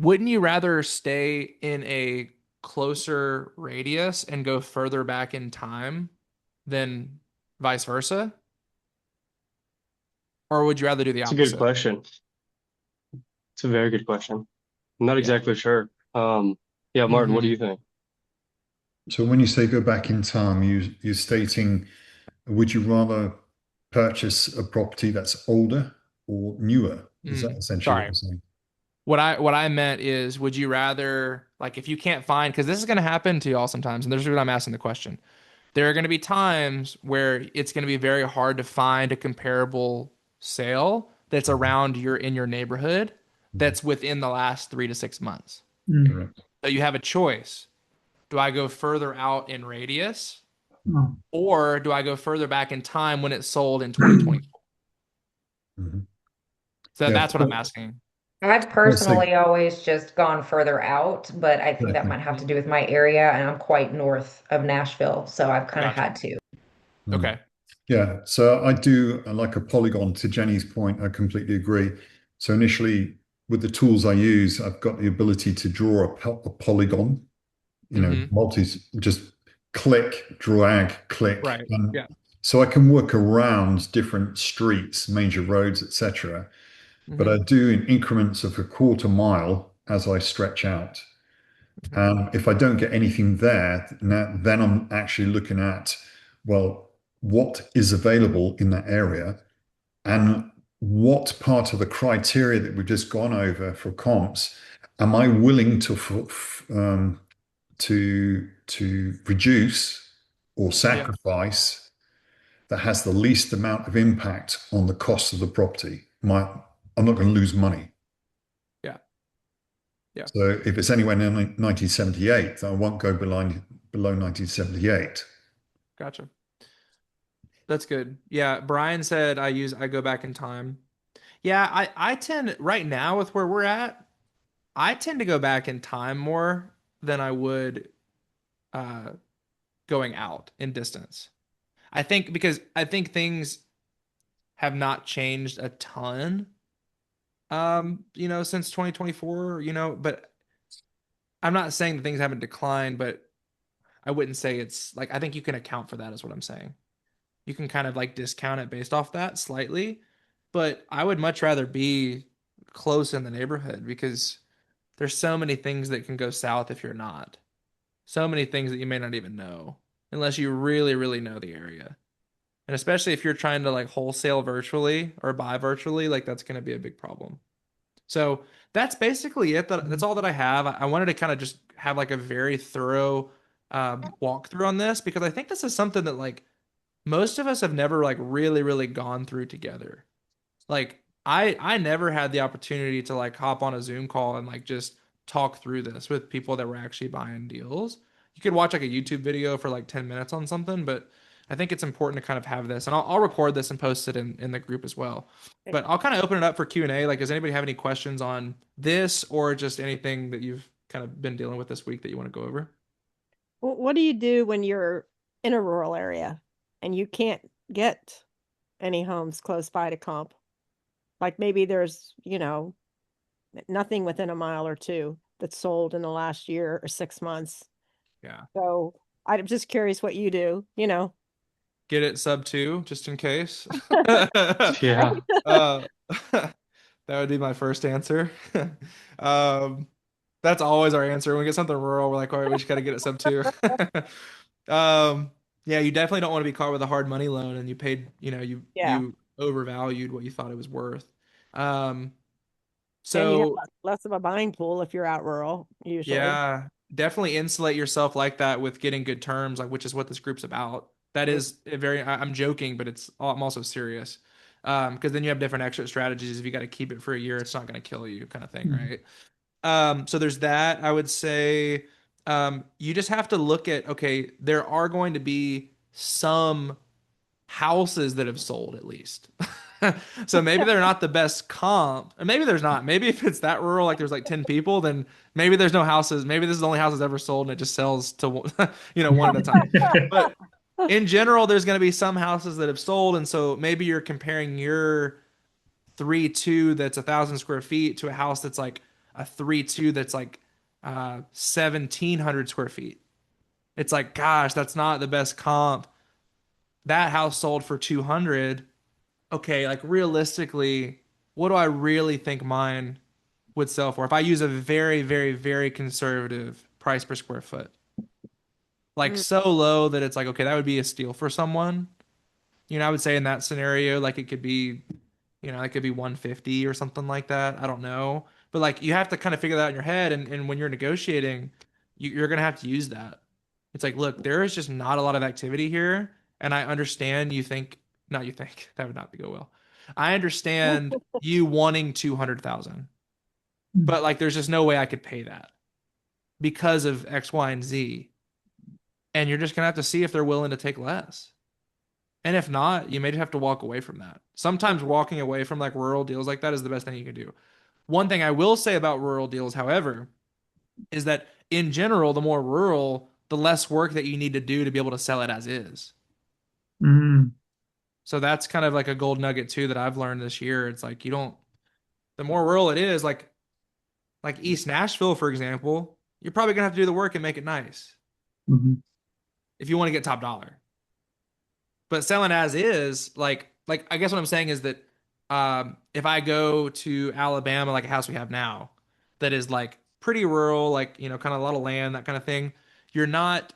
Wouldn't you rather stay in a closer radius and go further back in time than vice versa? Or would you rather do the It's a good opposite? question. It's a very good question. I'm not Yeah. exactly sure. Yeah, Martin, what do Hmm. you think? So when you say go back in time, you're stating, would you rather purchase a property that's older or newer? Is that essentially what Sorry. you're saying? What I meant is, would you rather like if you can't find because this is going to happen to y'all sometimes, and this is what I'm asking the question. There are going to be times where it's going to be very hard to find a comparable sale that's Mhm. around in your neighborhood Mhm. that's within the last 3 to 6 months. Mm. Correct. So you have a choice. Do I go further out in radius Oh. or do I go further back in time when it sold in 2024? Mhm. So Yeah, that's what I'm asking. I've let's say personally always just gone further out, but I think that exactly. might have to Mhm. do with my area, and I'm quite north of Nashville, so I've kind of Gotcha. had to. Mm. Okay. Yeah, so I do like a polygon. To Jenny's point, I completely agree. So initially, with the tools I use, I've got the ability to draw a polygon, Hmm. just click, drag, click. Right. And Yeah. so I can work around different streets, major roads, etc. But Hmm. I do in increments of a quarter mile as I stretch out. Hmm. If I don't get anything there, then I'm actually looking at, well, what is available in that area and what part of the criteria that we've just gone over for comps am I willing to reduce or Yeah. sacrifice that has the least amount of impact on the cost of the property? I'm not going to lose money. Yeah. Yeah. So if it's anywhere near 1978, then I won't go below 1978. Gotcha. That's good. Yeah. Brian said I go back in time. Yeah. I tend right now with where we're at, I tend to go back in time more than I would uh going out in distance. I think because I think things have not changed a ton since 2024, but I'm not saying that things haven't declined, but I wouldn't say it's like I think you can account for that is what I'm saying. You can kind of like discount it based off that slightly, but I would much rather be close in the neighborhood because there's so many things that can go south if you're not. So many things that you may not even know unless you really, really know the area. And especially if you're trying to like wholesale virtually or buy virtually, like that's going to be a big problem. So that's basically it. That's all that I have. I wanted to kind of just have like a very thorough walkthrough on this because I think this is something that like most of us have never like really, really gone through together. Like I never had the opportunity to like hop on a Zoom call and like just talk through this with people that were actually buying deals. You could watch like a YouTube video for like 10 minutes on something, but I think it's important to kind of have this and I'll record this and post it in the group as well. But I'll kind of open it up for Q&A. Like, does anybody have any questions on this or just anything that you've kind of been dealing with this week that you want to go over? What do you do when you're in a rural area and you can't get any homes close by to comp? Like maybe there's, nothing within a mile or two that's sold in the last year or 6 months. Yeah. So I'm just curious what you do. Get it sub 2 just in case. Yeah. Uh, that would be my first answer. Um, that's always our answer. When we get something rural, we're like, all right, we just got to get it sub 2. Um, yeah, you definitely don't want to be caught with a hard money loan and you paid, you Yeah. you overvalued what you thought it was worth. Um, And you have so less of a buying pool if you're out rural, usually. yeah, definitely insulate yourself like that with getting good terms, like which is what this group's about. That Mm. is a very, I'm joking, but I'm also serious. Because then you have different exit strategies. If you got to keep it for a year, it's not going to kill you, kind of thing, right? So there's that. I would say, you just have to look at, okay, there are going to be some houses that have sold at least. So maybe they're not the best comp. And maybe there's not. Maybe if it's that rural, like there's like 10 people, then maybe there's no houses. Maybe this is the only houses ever sold and it just sells to one at a time. But in general, there's going to be some houses that have sold. And so maybe you're comparing your 3-2 that's 1,000 square feet to a house that's like a 3-2 that's like 1,700 square feet. It's like, gosh, that's not the best comp. That house sold for 200. Okay, like realistically, what do I really think mine would sell for if I use a very, very, very conservative price per square foot? Like Mm. so low that it's like, okay, that would be a steal for someone. I would say in that scenario, like it could be, it could be 150 or something like that. I don't know. But like you have to kind of figure that out in your head. And when you're negotiating, you're going to have to use that. It's like, look, there is just not a lot of activity here. And I understand you think, not you think, that would not go well. I understand you wanting 200,000, but like there's just no way I could pay that because of X, Y, and Z. And you're just going to have to see if they're willing to take less. And if not, you may just have to walk away from that. Sometimes walking away from like rural deals like that is the best thing you can do. One thing I will say about rural deals, however, is that in general, the more rural, the less work that you need to do to be able to sell it as is. Mm, So that's kind of like a gold nugget too that I've learned this year. It's like you don't, the more rural it is, like East Nashville, for example, you're probably gonna have to do the work and make it nice mhm, if you want to get top dollar. But selling as is, like I guess what I'm saying is that if I go to Alabama, like a house we have now, that is like pretty rural, like kind of a lot of land, that kind of thing, you're not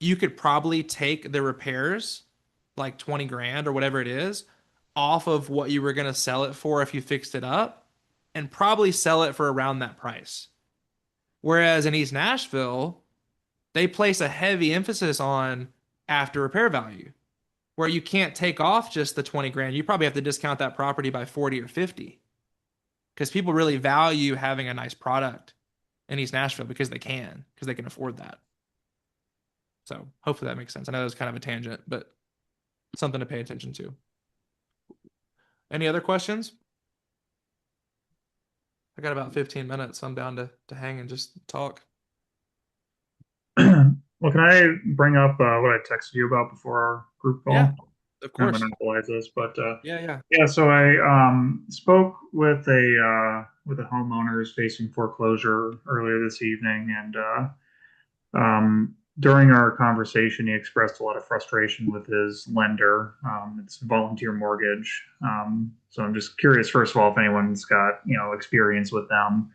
you could probably take the repairs, like 20 grand or whatever it is, off of what you were gonna sell it for if you fixed it up, and probably sell it for around that price. Whereas in East Nashville, they place a heavy emphasis on after repair value where you can't take off just the 20 grand. You probably have to discount that property by 40 or 50 because people really value having a nice product in East Nashville because they can afford that. So hopefully that makes sense. I know that was kind of a tangent, but something to pay attention to. Any other questions? I got about 15 minutes. So I'm down to hang and just talk. Well, can I bring up what I texted you about before our group Yeah. call? Of kind of course. monopolize this, but Yeah, yeah. yeah. So I spoke with a homeowner who's facing foreclosure earlier this evening, and during our conversation, he expressed a lot of frustration with his lender. It's a volunteer mortgage. So I'm just curious, first of all, if anyone's got, experience with them.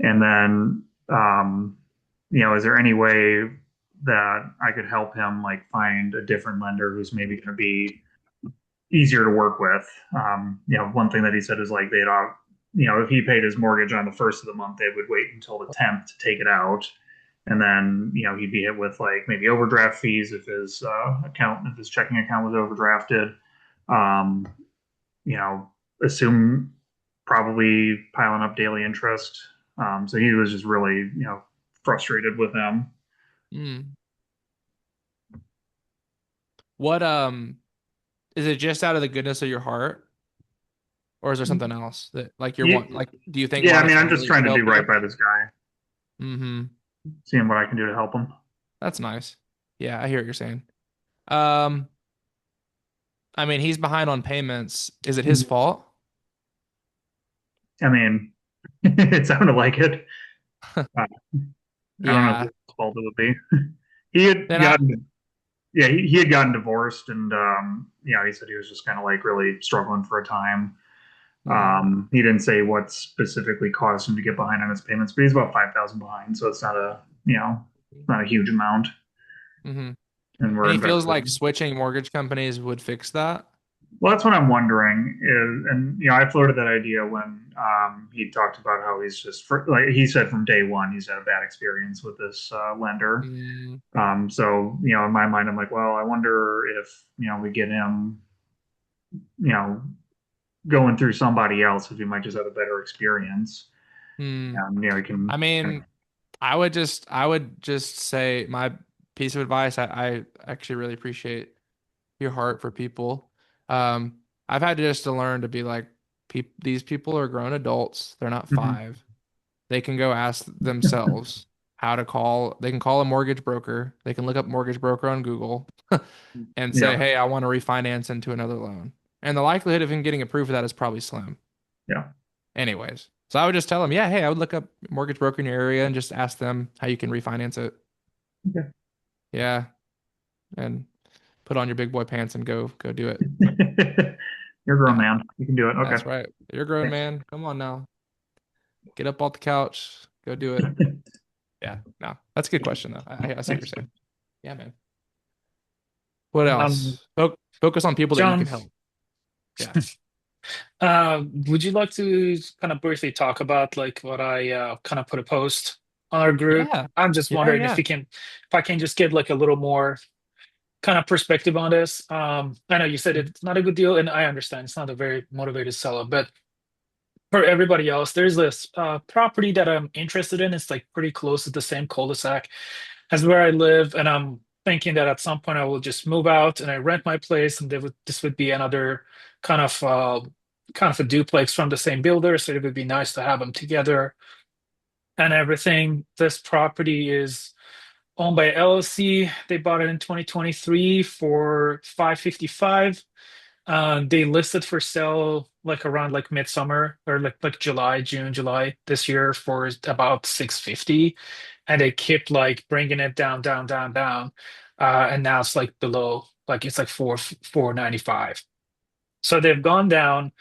And then, is there any way that I could help him like find a different lender who's maybe going to be easier to work with? One thing that he said is like if he paid his mortgage on the first of the month, they would wait until the 10th to take it out. And then, he'd be hit with like maybe overdraft fees if his checking account was overdrafted. Um, you know, assume probably piling up daily interest. So he was just really, frustrated with them. Mm. What is it just out of the goodness of your heart, or is there something else that like you're Yeah, want like do you think a yeah, I lot of mean, I'm just families trying would to do help right you? by this guy, Mm-hmm. seeing what I can do to help him. That's nice. Yeah, I hear what you're saying. Um, I mean, he's behind on payments. Is it his fault? I mean, it sounded like it. Uh, I don't know Yeah. whose fault it would be. He had Then I gotten, yeah, he had gotten divorced, and he said he was just kind of like really struggling for a time. mm, He didn't say what specifically caused him to get behind on his payments, but he's about 5,000 behind, so it's not a huge amount, mm-hmm. and And we're he feels like invested. switching mortgage companies would fix that. Well, that's what I'm wondering is, and I floated that idea when he talked about how he's just like he said from day one he's had a bad experience with this lender. Mm, So in my mind, I'm like, well, I wonder if we get him, you know, going through somebody else, if he might just have a better experience, mm. and he can. I mean, I would just say my piece of advice. I actually really appreciate your heart for people. I've had to just to learn to be like, these people are grown adults. They're not Mhm. five. They can go ask themselves how to call. They can call a mortgage broker. They can look up mortgage broker on Google and say, Yeah, hey, I want to refinance into another loan. And the likelihood of him getting approved for that is probably slim. yeah. Anyways, so I would just tell them, yeah, hey, I would look up mortgage broker in your area and just ask them how you can refinance it. Okay. Yeah, and put on your big boy pants and go do it. You're a grown Yeah, man. You can do it. Okay. that's right. You're a grown Thanks. man. Come on now. Get up off the couch. Go do it. Yeah, no, that's a good question though. I see what you're Thanks. saying. Yeah, man. What Um, else? Focus on people that you can John, help. Yeah. would you like to kind of briefly talk about like what I kind of put a post on our group? Yeah. I'm just Yeah. wondering Yeah. if I can just get like a little more kind of perspective on this. I know you said it's not a good deal, and I understand it's not a very motivated seller, but for everybody else, there's this property that I'm interested in. It's like pretty close to the same cul-de-sac as where I live, and I'm thinking that at some point I will just move out and I rent my place, and this would be another kind of kind of a duplex from the same builder. So it would be nice to have them together and everything. This property is owned by LLC. They bought it in 2023 for 555. They listed for sale like around like midsummer or like June, July this year for about 650, and they kept like bringing it down, down, down, down, and now it's like below, like it's like 495. So they've gone down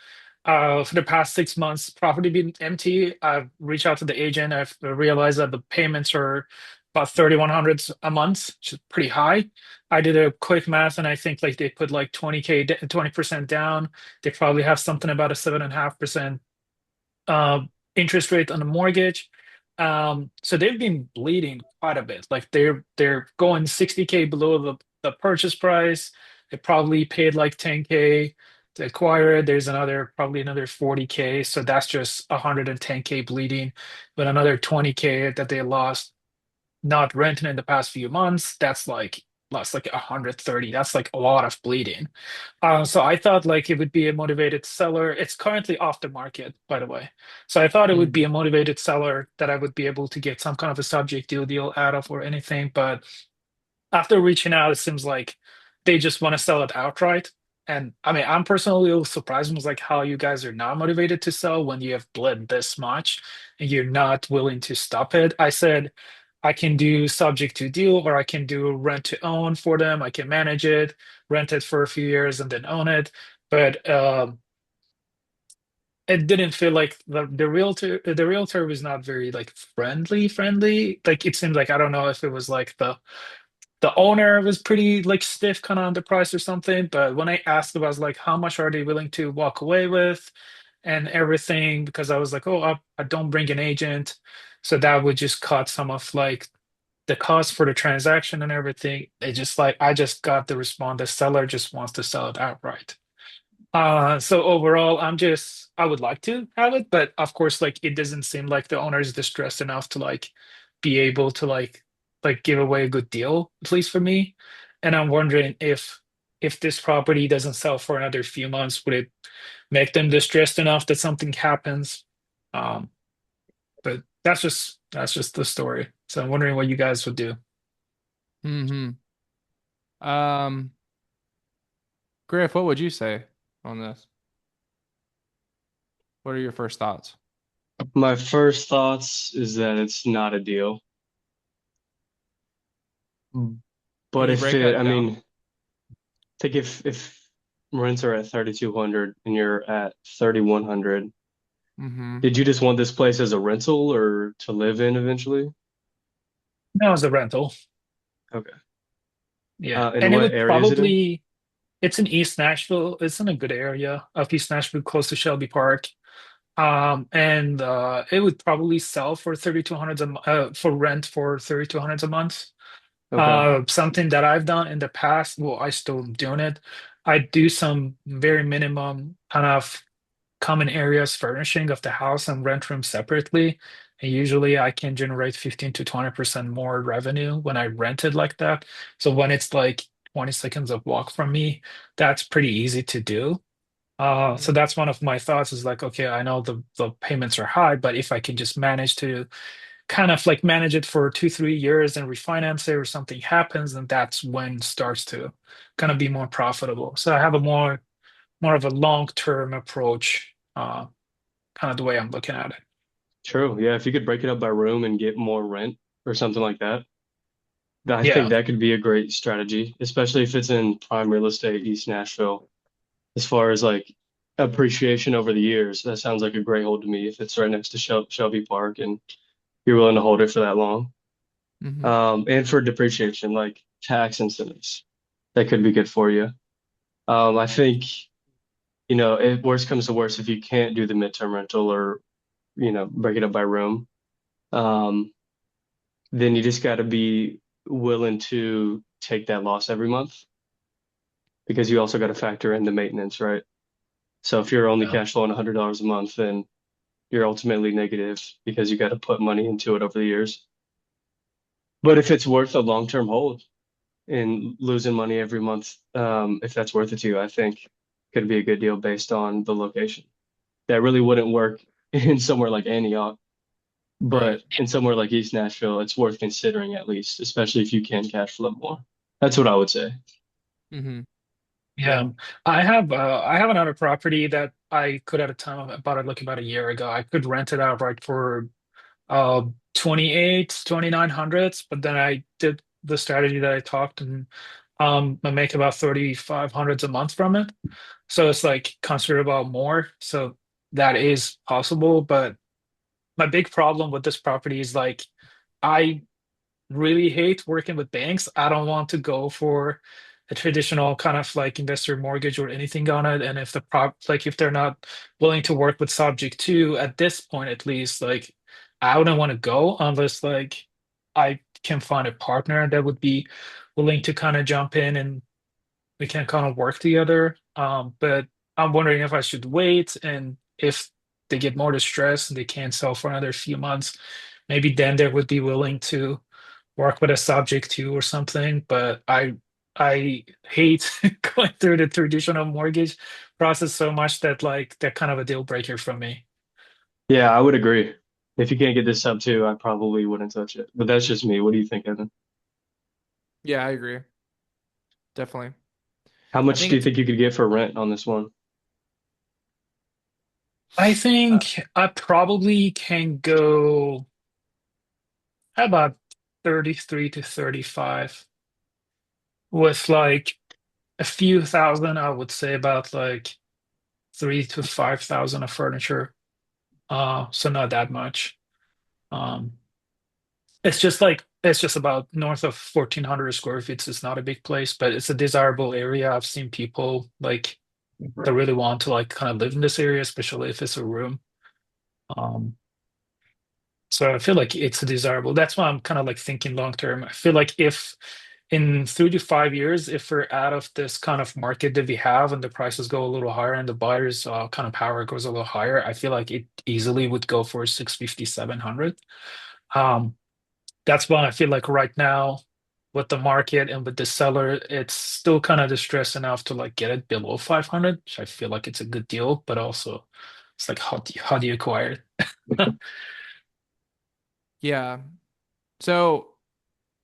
for the past 6 months. Property been empty. I've reached out to the agent. I've realized that the payments are about 3,100 a month, which is pretty high. I did a quick math, and I think like they put like 20K, 20% down. They probably have something about a 7.5% uh, interest rate on the mortgage. So they've been bleeding quite a bit. Like they're going 60K below the purchase price. They probably paid like 10K to acquire it. There's probably another 40K. So that's just 110K bleeding, but another 20K that they lost not renting in the past few months. That's like 130. That's like a lot of bleeding. So I thought like it would be a motivated seller. It's currently off the market, by the way. So I thought it would Mm, be a motivated seller that I would be able to get some kind of a subject deal out of or anything. But after reaching out, it seems like they just want to sell it outright. And I mean, I'm personally a little surprised with like how you guys are not motivated to sell when you have bled this much and you're not willing to stop it. I said I can do subject to deal or I can do rent to own for them. I can manage it, rent it for a few years and then own it. But it didn't feel like the realtor was not very like friendly. Like it seemed like I don't know if it was like the owner was pretty like stiff kind of on the price or something. But when I asked about like how much are they willing to walk away with and everything, because I was like, oh, I don't bring an agent, so that would just cut some of like the cost for the transaction and everything. They just like I just got the response the seller just wants to sell it outright. So overall, I would like to have it, but of course, like it doesn't seem like the owner is distressed enough to like be able to like give away a good deal, at least for me. And I'm wondering if this property doesn't sell for another few months, would it make them distressed enough that something happens? Um, but that's just the story. So I'm wondering what you guys would do. Hmm. Um, Griff, what would you say on this? What are your first thoughts? My first thoughts is that it's not a deal. Can But you if break it, that I down? mean, think if rents are at 3,200 and you're at 3,100, Hmm. did you just want this place as a rental or to live in eventually? No, it's a rental. Okay. Yeah. And And it what would area is it in? probably it's in East Nashville. It's in a good area of East Nashville, close to Shelby Park. And it would probably sell for 3,200 for rent for 3,200 a month. Okay. Something that I've done in the past, well, I still doing it. I do some very minimum kind of common areas furnishing of the house and rent rooms separately. And usually I can generate 15 to 20% more revenue when I rent it like that. So when it's like 20 seconds of walk from me, that's pretty easy to do. So that's one of my thoughts is like, okay, I know the payments are high, but if I can just manage to kind of like manage it for 2, 3 years and refinance it or something happens, then that's when it starts to kind of be more profitable. So I have a more of a long-term approach, kind of the way I'm looking at it. True. Yeah, if you could break it up by room and get more rent or something like that, I think Yeah. that could be a great strategy, especially if it's in prime real estate, East Nashville. As far as like appreciation over the years, that sounds like a great hold to me if it's right next to Shelby Park and you're willing to hold it for that long. Hmm. And for depreciation, like tax incentives, that could be good for you. I think, if worst comes to worst, if you can't do the midterm rental or, break it up by room, um, then you just got to be willing to take that loss every month because you also got to factor in the maintenance, right? So if you're only Yeah. cash flowing $100 a month, then you're ultimately negative because you got to put money into it over the years. But if it's worth a long-term hold and losing money every month, if that's worth it to you, I think could be a good deal based on the location. That really wouldn't work in somewhere like Antioch, Right. but in somewhere like East Nashville, it's worth considering at least, especially if you can cash flow more. That's what I would say. Hmm. Yeah. Yeah. I have another property that I could at a time I bought it like about a year ago. I could rent it out right for 28, 2,900s, but then I did the strategy that I talked and I make about 3,500s a month from it. So it's like considerable more. So that is possible, but my big problem with this property is like I really hate working with banks. I don't want to go for a traditional kind of like investor mortgage or anything on it. And if the like if they're not willing to work with subject to at this point at least, like I wouldn't want to go unless like I can find a partner that would be willing to kind of jump in and we can kind of work together. But I'm wondering if I should wait and if they get more distressed and they can't sell for another few months, maybe then they would be willing to work with a subject to or something. But I hate going through the traditional mortgage process so much that like that kind of a deal breaker for me. Yeah, I would agree. If you can't get this up too, I probably wouldn't touch it. But that's just me. What do you think, Evan? Yeah, I agree. Definitely. How I much think do you it's think you could get for rent on this one? I uh, think I probably can go about 33 to 35 with like a few thousand, I would say about like 3 to 5 thousand of furniture. So not that much. Um, it's just about north of 1,400 square feet. So it's not a big place, but it's a desirable area. I've seen people like that really want to like kind of live in this area, especially if it's a room. Um, so I feel like it's a desirable. That's why I'm kind of like thinking long term. I feel like if in 3 to 5 years, if we're out of this kind of market that we have and the prices go a little higher and the buyers kind of power goes a little higher, I feel like it easily would go for 650, 700. Um, that's why I feel like right now with the market and with the seller, it's still kind of distressed enough to like get it below 500, which I feel like it's a good deal, but also it's like how do you acquire it? yeah. So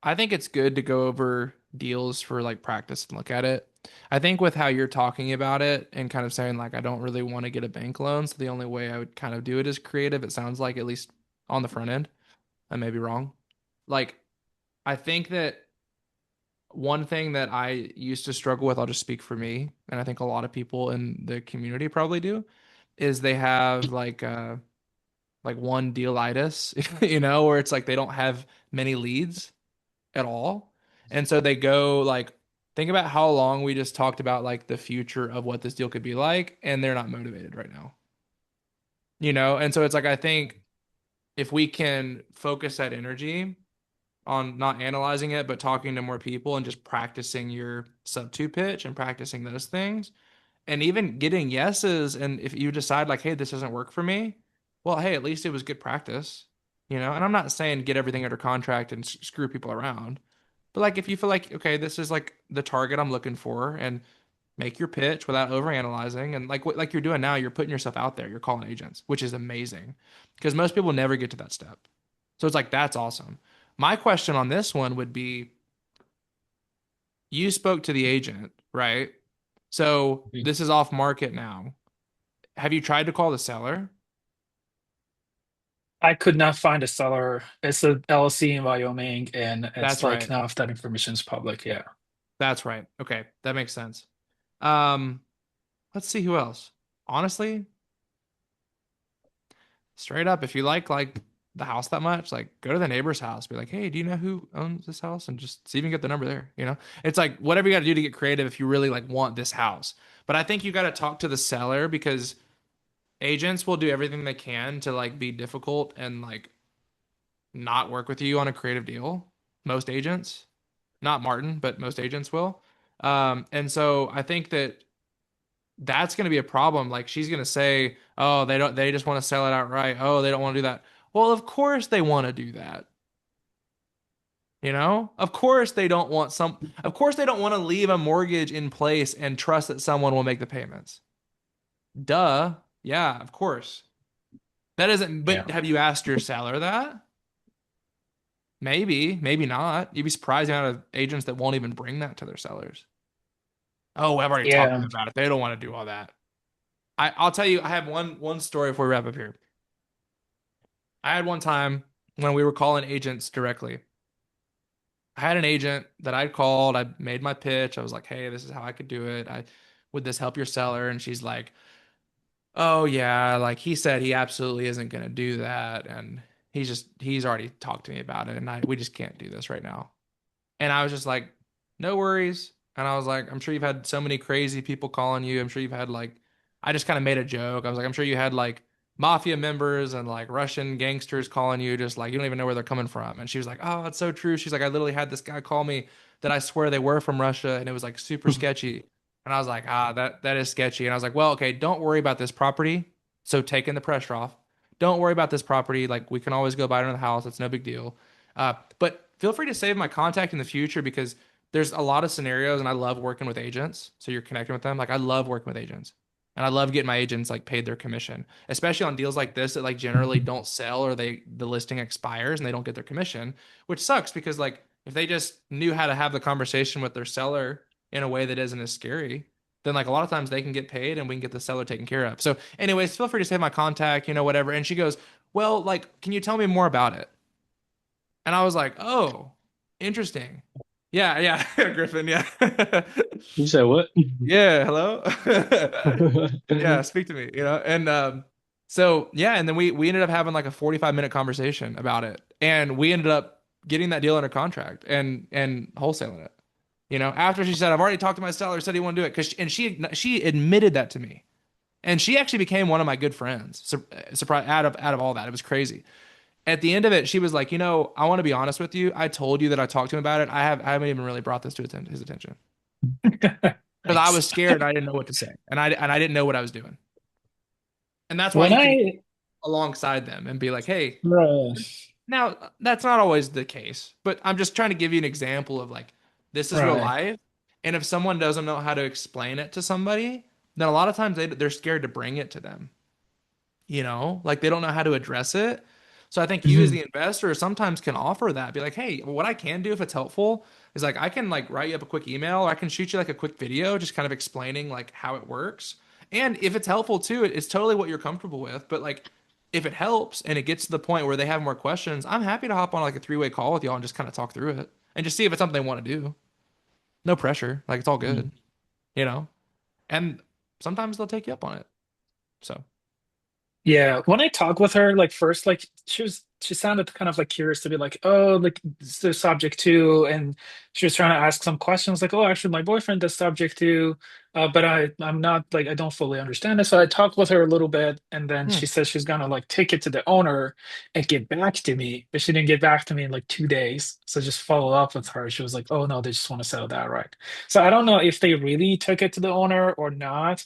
I think it's good to go over deals for like practice and look at it. I think with how you're talking about it and kind of saying like I don't really want to get a bank loan, so the only way I would kind of do it is creative. It sounds like at least on the front end. I may be wrong. Like I think that one thing that I used to struggle with, I'll just speak for me, and I think a lot of people in the community probably do, is they have like one dealitis, where it's like they don't have many leads at all. And so they go like think about how long we just talked about like the future of what this deal could be like, and they're not motivated right now. And so it's like I think if we can focus that energy on not analyzing it, but talking to more people and just practicing your sub two pitch and practicing those things and even getting yeses. And if you decide like, hey, this doesn't work for me, well, hey, at least it was good practice. And I'm not saying get everything under contract and screw people around, but like if you feel like, okay, this is like the target I'm looking for and make your pitch without overanalyzing and like what like you're doing now, you're putting yourself out there, you're calling agents, which is amazing because most people never get to that step. So it's like that's awesome. My question on this one would be you spoke to the agent, right? So this is off market now. Have you tried to call the seller? I could not find a seller. It's a LLC in Wyoming, and it's That's like right. now if that information is public, yeah. That's right. Okay, that makes sense. Um, let's see who else. Honestly, straight up, if you like the house that much, like go to the neighbor's house, be like, hey, do you know who owns this house? And just see if you can get the number there. It's like whatever you got to do to get creative if you really like want this house. But I think you got to talk to the seller because agents will do everything they can to like be difficult and like not work with you on a creative deal. Most agents, not Martin, but most agents will. And so I think that that's going to be a problem. Like she's going to say, "Oh, they just want to sell it outright. Oh, they don't want to do that." Well, of course they want to do that. Of course they don't want of course they don't want to leave a mortgage in place and trust that someone will make the payments. Duh. Yeah, of course. That isn't, Yeah. but have you asked your seller that? Maybe, maybe not. You'd be surprised the amount of agents that won't even bring that to their sellers. Oh, I've already talked to Yeah. them about it. They don't want to do all that. I'll tell you, I have one story before we wrap up here. I had one time when we were calling agents directly. I had an agent that I'd called. I made my pitch. I was like, "Hey, this is how I could do it. Would this help your seller?" And she's like, "Oh yeah, like he said he absolutely isn't going to do that, and he's already talked to me about it, and we just can't do this right now." And I was just like, no worries. And I was like, I'm sure you've had so many crazy people calling you. I'm sure you've had like, I just kind of made a joke. I was like, I'm sure you had like mafia members and like Russian gangsters calling you, just like, you don't even know where they're coming from. And she was like, oh, it's so true. She's like, I literally had this guy call me that I swear they were from Russia and it was like super sketchy. And I was like, that is sketchy. And I was like, well, okay, don't worry about this property. So taking the pressure off. Don't worry about this property. Like we can always go buy another house. It's no big deal. But feel free to save my contact in the future because there's a lot of scenarios and I love working with agents. So you're connecting with them. Like I love working with agents. And I love getting my agents like paid their commission, especially on deals like this that like generally don't sell or the listing expires and they don't get their commission, which sucks because like if they just knew how to have the conversation with their seller in a way that isn't as scary, then like a lot of times they can get paid and we can get the seller taken care of. So, anyways, feel free to save my contact, whatever. And she goes, well, like, can you tell me more about it? And I was like, oh, interesting. Yeah, yeah, Griffin, yeah. You said what? Yeah, hello. Yeah, speak to me, And so yeah, and then we ended up having like a 45-minute conversation about it. And we ended up getting that deal under contract and wholesaling it. After she said, I've already talked to my seller, said he won't do it. And she admitted that to me. And she actually became one of my good friends. Surprise out of all that. It was crazy. At the end of it, she was like, I want to be honest with you. I told you that I talked to him about it. I haven't even really brought this to his attention because I Nice. was scared and I didn't know what to say, and I didn't know what I was doing. And that's why When you can I alongside them and be like, hey, right, now that's not always the case, but I'm just trying to give you an example of like this is real right. life. And if someone doesn't know how to explain it to somebody, then a lot of times they're scared to bring it to them. Like they don't know how to address it. So I think you as Mhm. the investor sometimes can offer that. Be like, hey, what I can do if it's helpful is like I can like write you up a quick email or I can shoot you like a quick video just kind of explaining like how it works. And if it's helpful too, it's totally what you're comfortable with. But like if it helps and it gets to the point where they have more questions, I'm happy to hop on like a three-way call with y'all and just kind of talk through it and just see if it's something they want to do. No pressure. Like it's all good, you know? And sometimes they'll take you up on it. So, Yeah, when I talked with her, like first, like she sounded kind of like curious to be like, oh, like it's the subject to, and she was trying to ask some questions, like, oh, actually, my boyfriend does subject to, but I'm not like I don't fully understand it. So I talked with her a little bit, and then hmm, she says she's gonna like take it to the owner and get back to me, but she didn't get back to me in like 2 days. So just follow up with her. She was like, oh no, they just want to sell that, right? So I don't know if they really took it to the owner or not.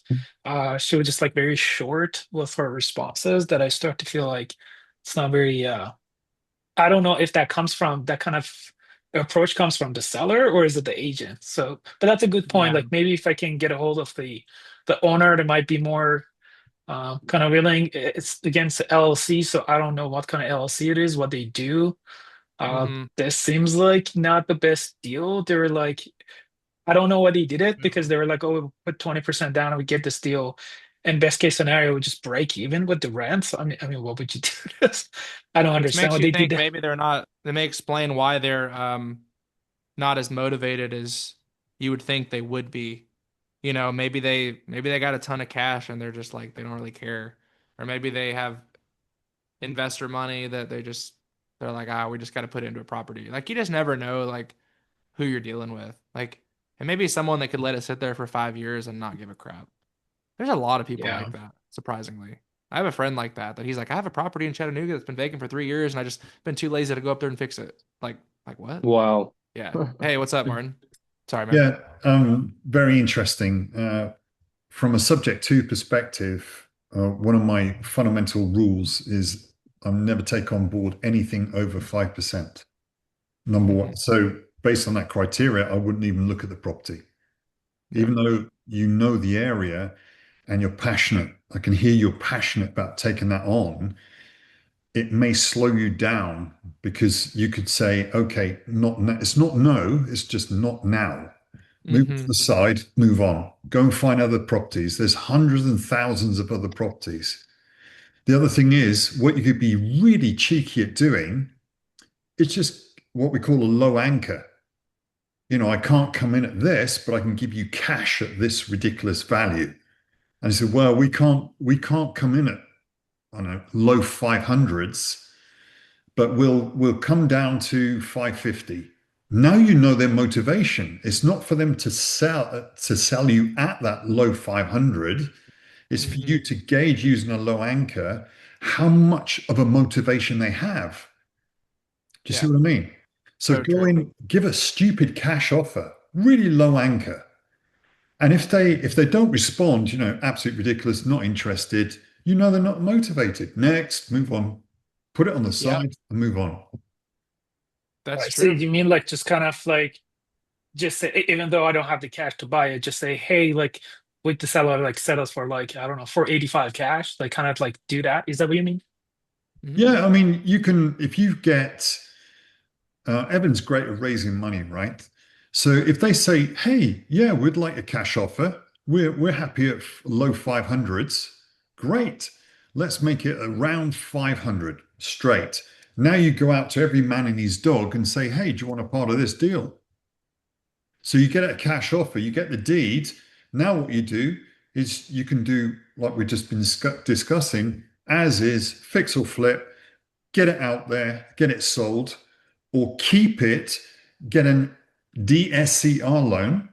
She was just like very short with her responses that I start to feel like it's not very I don't know if that comes from that kind of approach comes from the seller or is it the agent. So but that's a good point. yeah. Like maybe if I can get a hold of the owner that might be more kind of willing. It's against the LLC, so I don't know what kind of LLC it is, what they do. Hmm. This seems like not the best deal. They were like, I don't know why they did it because they were like, oh, we'll put 20% down and we get this deal. And best case scenario, we just break even with the rent. I mean, what would you do this? I don't Which understand makes what you they did think there. maybe they may explain why they're not as motivated as you would think they would be. Maybe they got a ton of cash and they're just like they don't really care. Or maybe they have investor money that they're like, we just got to put it into a property. Like you just never know like who you're dealing with. Like and maybe someone that could let it sit there for 5 years and not give a crap. There's a lot of people Yeah. like that, surprisingly. I have a friend like that he's like, I have a property in Chattanooga that's been vacant for 3 years and I just been too lazy to go up there and fix it. Like what? Wow. Yeah. Hey, what's up, Martin? Sorry, man. Yeah, very interesting. From a subject to perspective, one of my fundamental rules is I never take on board anything over 5%. Number Hmm. one. So based on that criteria, I wouldn't even look at the property. Yeah. Even though you know the area and you're passionate, I can hear you're passionate about taking that on. It may slow you down because you could say, okay, not it's not no, it's just not now. Move to Hmm. the side, move on. Go and find other properties. There's hundreds and thousands of other properties. The other thing is, what you could be really cheeky at doing, it's just what we call a low anchor. I can't come in at this, but I can give you cash at this ridiculous value. And he said, well, we can't come in at, I don't know, low 500s, but we'll come down to 550. Now you know their motivation. It's not for them to sell you at that low 500. It's for Hmm. you to gauge using a low anchor how much of a motivation they have. Do you see Yeah. what I mean? So So go true. in, give a stupid cash offer, really low anchor. And if they don't respond, absolutely ridiculous, not interested, they're not motivated. Next, move on. Put it on the Yep. side and move on. That's Right. So true. you mean like just kind of like just say, even though I don't have the cash to buy it, just say, hey, like with the seller, like set us for like, I don't know, 485 cash, like kind of like do that. Is that what you mean? Hmm. Yeah, I mean, you can, if you get, Evan's great at raising money, right? So if they say, "Hey, yeah, we'd like a cash offer. We're happy at low 500s." Great. Let's make it around 500 straight. Now you go out to every man and his dog and say, "Hey, do you want a part of this deal?" So you get a cash offer, you get the deed. Now what you do is you can do like we've just been discussing, as is, fix or flip, get it out there, get it sold, or keep it, get an DSCR loan,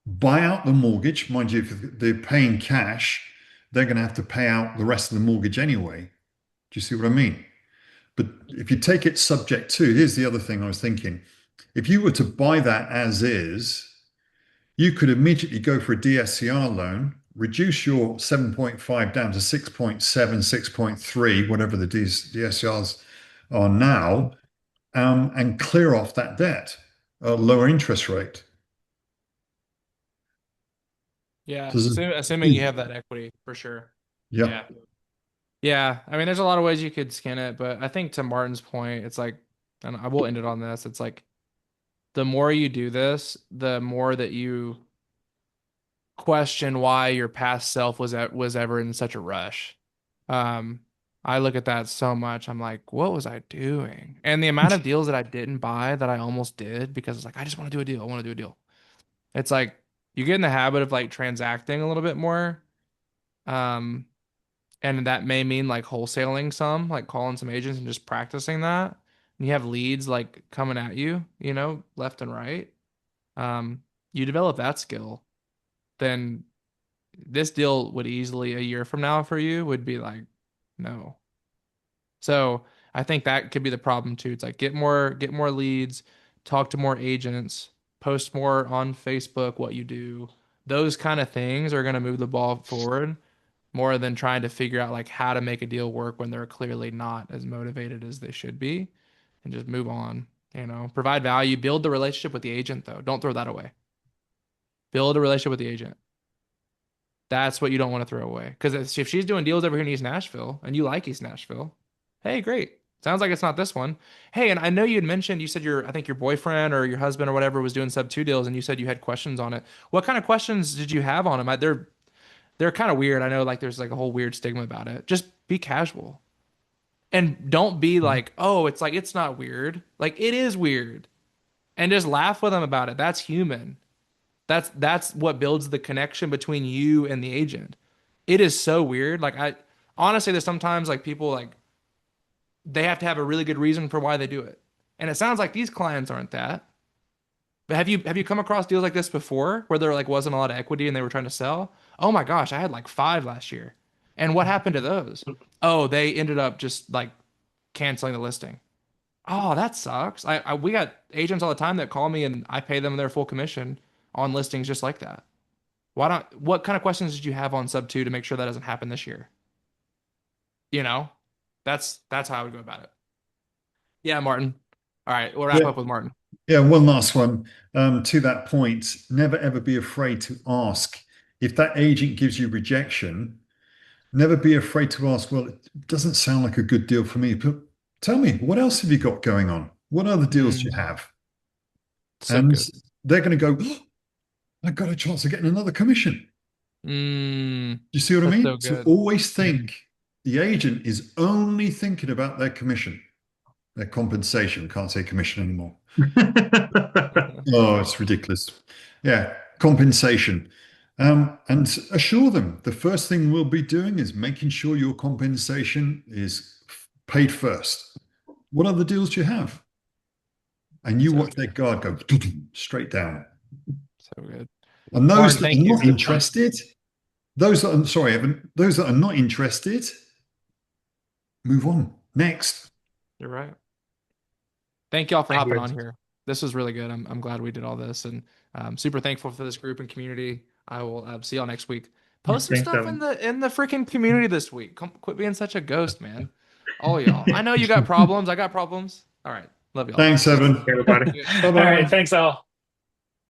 buy out the mortgage. Mind you, if they're paying cash, they're going to have to pay out the rest of the mortgage anyway. Do you see what I mean? But if you take it subject to, here's the other thing I was thinking. If you were to buy that as is, you could immediately go for a DSCR loan, reduce your 7.5 down to 6.7, 6.3, whatever the DSCRs are now, and clear off that debt at a lower interest rate. Yeah, Does assuming you it- have that equity for sure. Yeah. Yeah. Yeah, I mean, there's a lot of ways you could skin it, but I think to Martin's point, it's like, and I will end it on this. It's like the more you do this, the more that you question why your past self was ever in such a rush. Um, I look at that so much. I'm like, what was I doing? And the amount of deals that I didn't buy that I almost did because it's like, I just want to do a deal. I want to do a deal. It's like you get in the habit of like transacting a little bit more. Um, and that may mean like wholesaling some, like calling some agents and just practicing that. And you have leads like coming at you, left and right. Um, you develop that skill, then this deal would easily a year from now for you would be like, no. So I think that could be the problem too. It's like get more leads, talk to more agents, post more on Facebook what you do. Those kind of things are going to move the ball forward more than trying to figure out like how to make a deal work when they're clearly not as motivated as they should be and just move on, provide value, build the relationship with the agent though. Don't throw that away. Build a relationship with the agent. That's what you don't want to throw away. Because if she's doing deals over here in East Nashville and you like East Nashville, hey, great. Sounds like it's not this one. Hey, and I know you had mentioned, you said I think your boyfriend or your husband or whatever was doing sub two deals and you said you had questions on it. What kind of questions did you have on them? They're kind of weird. I know like there's like a whole weird stigma about it. Just be casual. And don't be like, oh, it's like it's not weird. Like it is weird. And just laugh with them about it. That's human. That's what builds the connection between you and the agent. It is so weird. Like I honestly there's sometimes like people like they have to have a really good reason for why they do it. And it sounds like these clients aren't that. But have you come across deals like this before where there like wasn't a lot of equity and they were trying to sell? Oh my gosh, I had like 5 last year. And what happened to those? Oh, they ended up just like canceling the listing. Oh, that sucks. We got agents all the time that call me and I pay them their full commission on listings just like that. What kind of questions did you have on sub two to make sure that doesn't happen this year? You know, that's how I would go about it. Yeah, Martin. All right, we'll wrap Yeah. up with Martin. Yeah. One last one. To that point, never ever be afraid to ask. If that agent gives you rejection, never be afraid to ask, well, it doesn't sound like a good deal for me, but tell me, what else have you got going on? What other deals do you Mm, have? so And good. they're going to go, oh, I got a chance of getting another commission. Mm, Do you see what I that's mean? so So good. always think the agent is only thinking about their commission, their compensation. Can't say commission anymore. Oh, it's ridiculous. Yeah, compensation. And assure them the first thing we'll be doing is making sure your compensation is paid first. What other deals do you have? And you So watch their good. guard go straight down. So good. And those Martin, that are thank you. not interested, those that are sorry, Evan, those that are not interested, move on. Next. You're right. Thank y'all for Thank hopping you. on here. This was really good. I'm glad we did all this and super thankful for this group and community. I will see y'all next week. Post some Thanks, stuff in Evan. the freaking community this week. Quit being such a ghost, man. All y'all. I know you got problems. I got problems. All right. Love y'all. Thanks, Evan. Everybody. Yeah. All right, Bye-bye. thanks all.